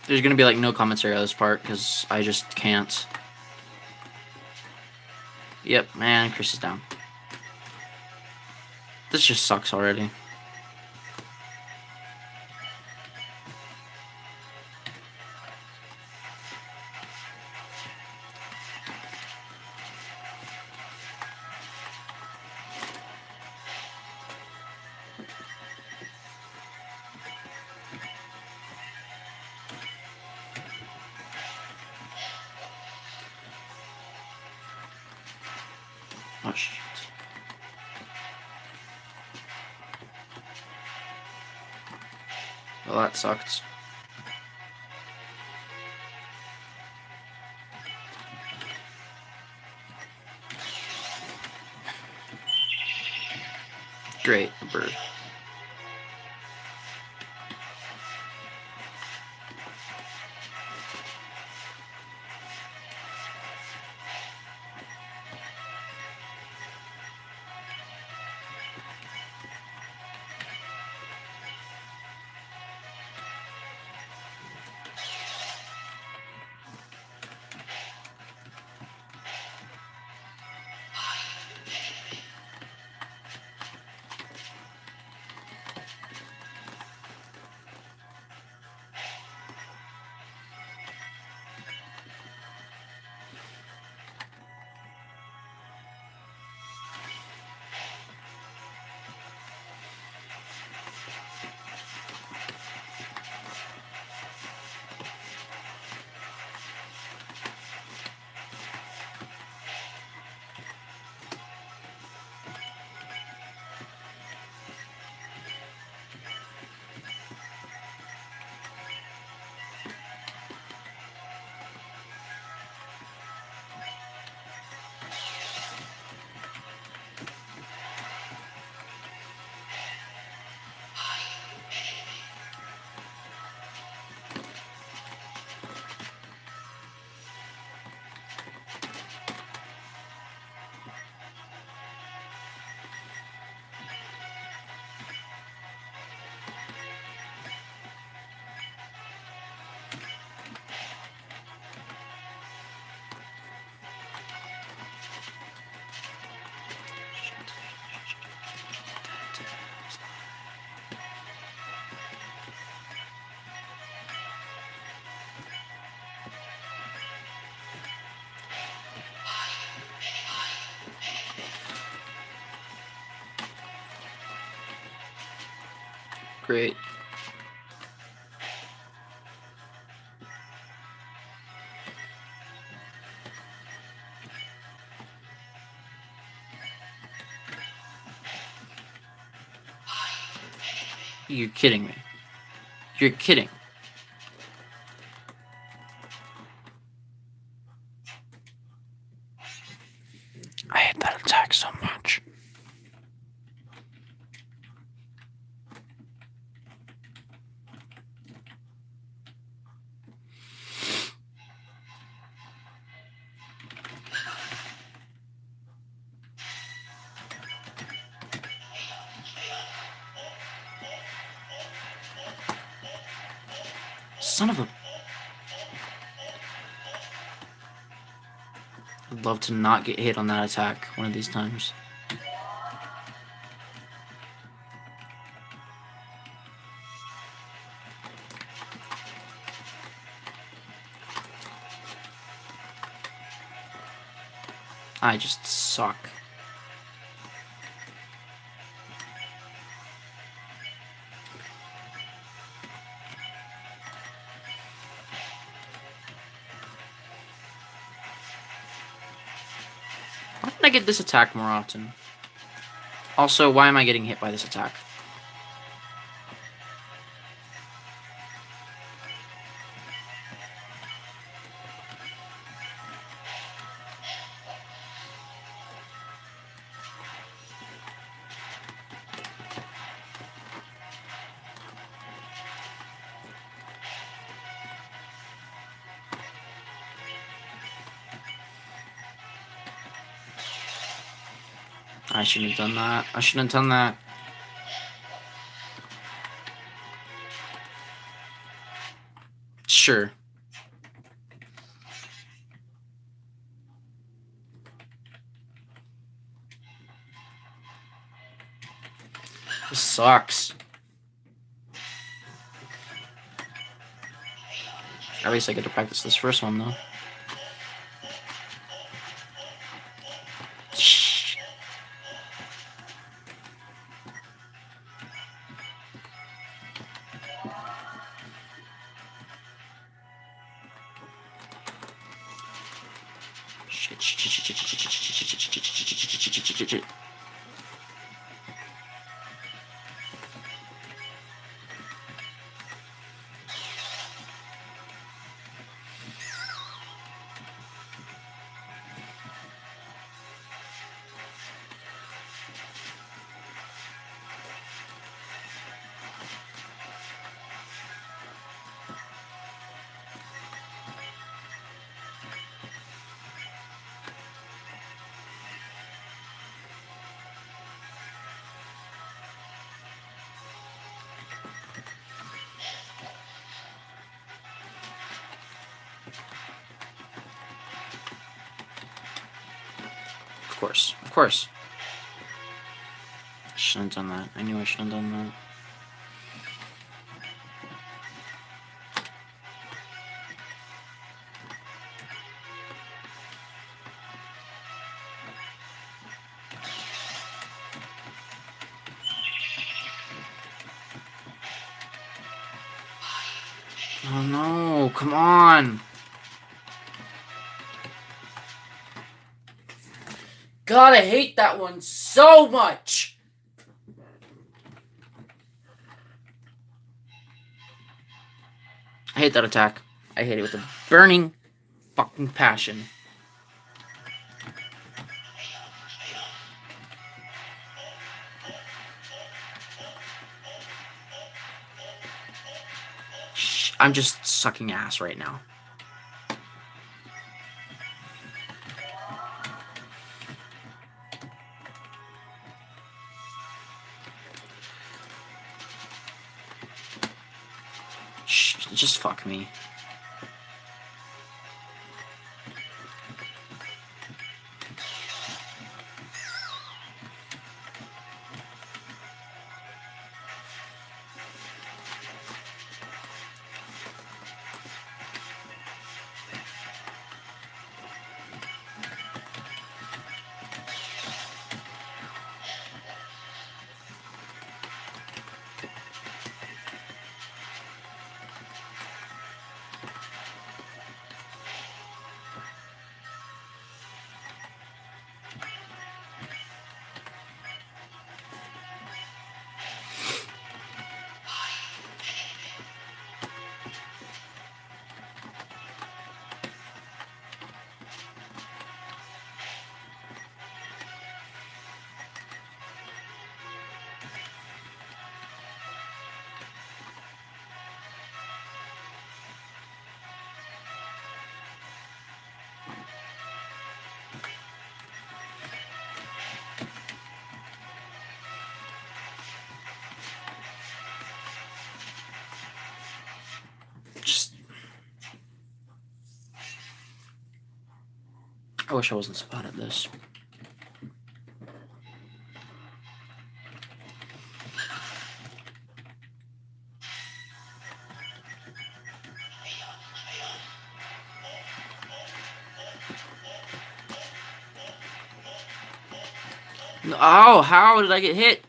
There's gonna be like no commentary on this part because I just can't. Yep, man, Chris is down. This just sucks already. Oh shit. Well, that sucked. Great, a bird. Great. You're kidding me. You're kidding. I hate that attack so much. Son of a... I'd love to not get hit on that attack one of these times. I just suck. I get this attack more often? Also, why am I getting hit by this attack? I shouldn't have done that. I shouldn't have done that. Sure. This sucks. At least I get to practice this first one, though. Shh. Shit. Of course. Shouldn't have done that. I knew I shouldn't have done that. Oh no, come on. God, I hate that one so much. I hate that attack. I hate it with a burning fucking passion. I'm just sucking ass right now. Just fuck me. I wish I wasn't so bad at this. Oh, how did I get hit?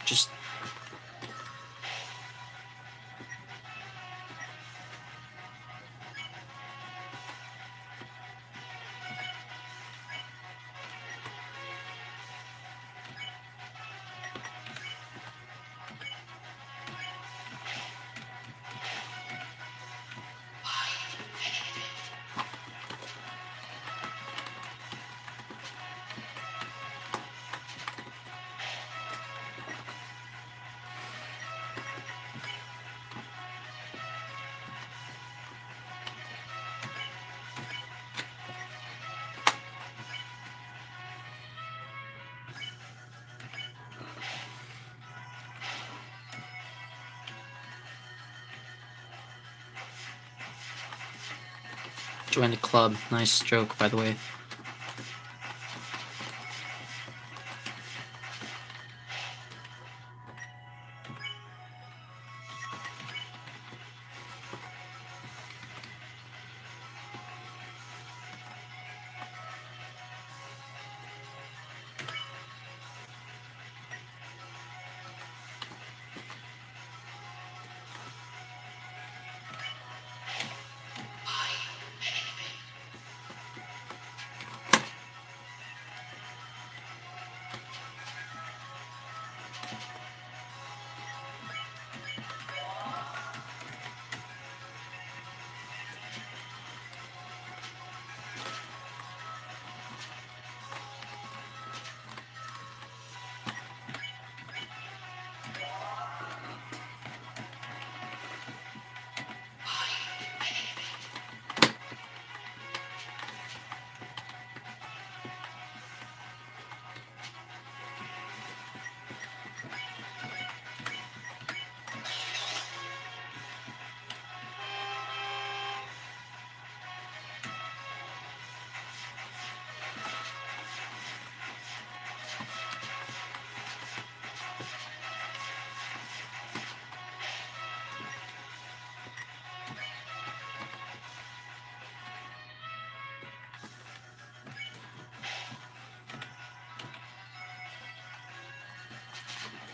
just... Join the club. Nice joke, by the way.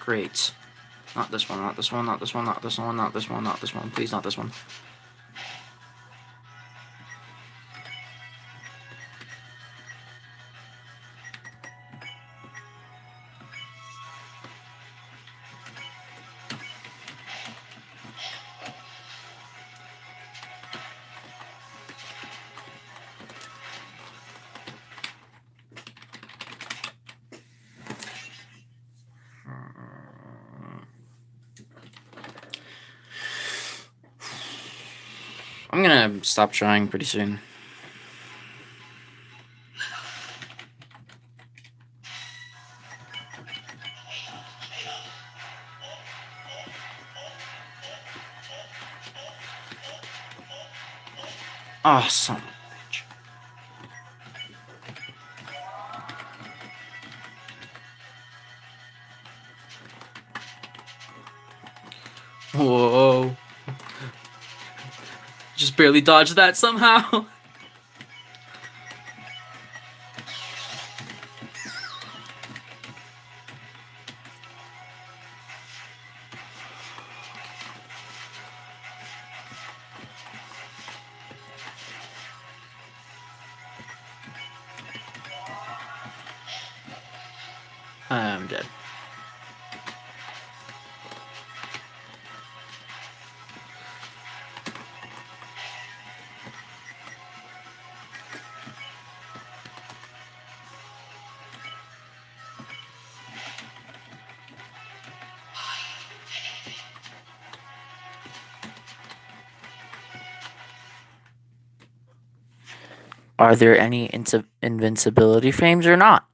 Great. Not this one, not this one, not this one, not this one, not this one, not this one. Please, not this one. I'm gonna stop trying pretty soon. Oh, son of a bitch. Whoa. Just barely dodged that somehow. I'm dead. Are there any invincibility frames or not?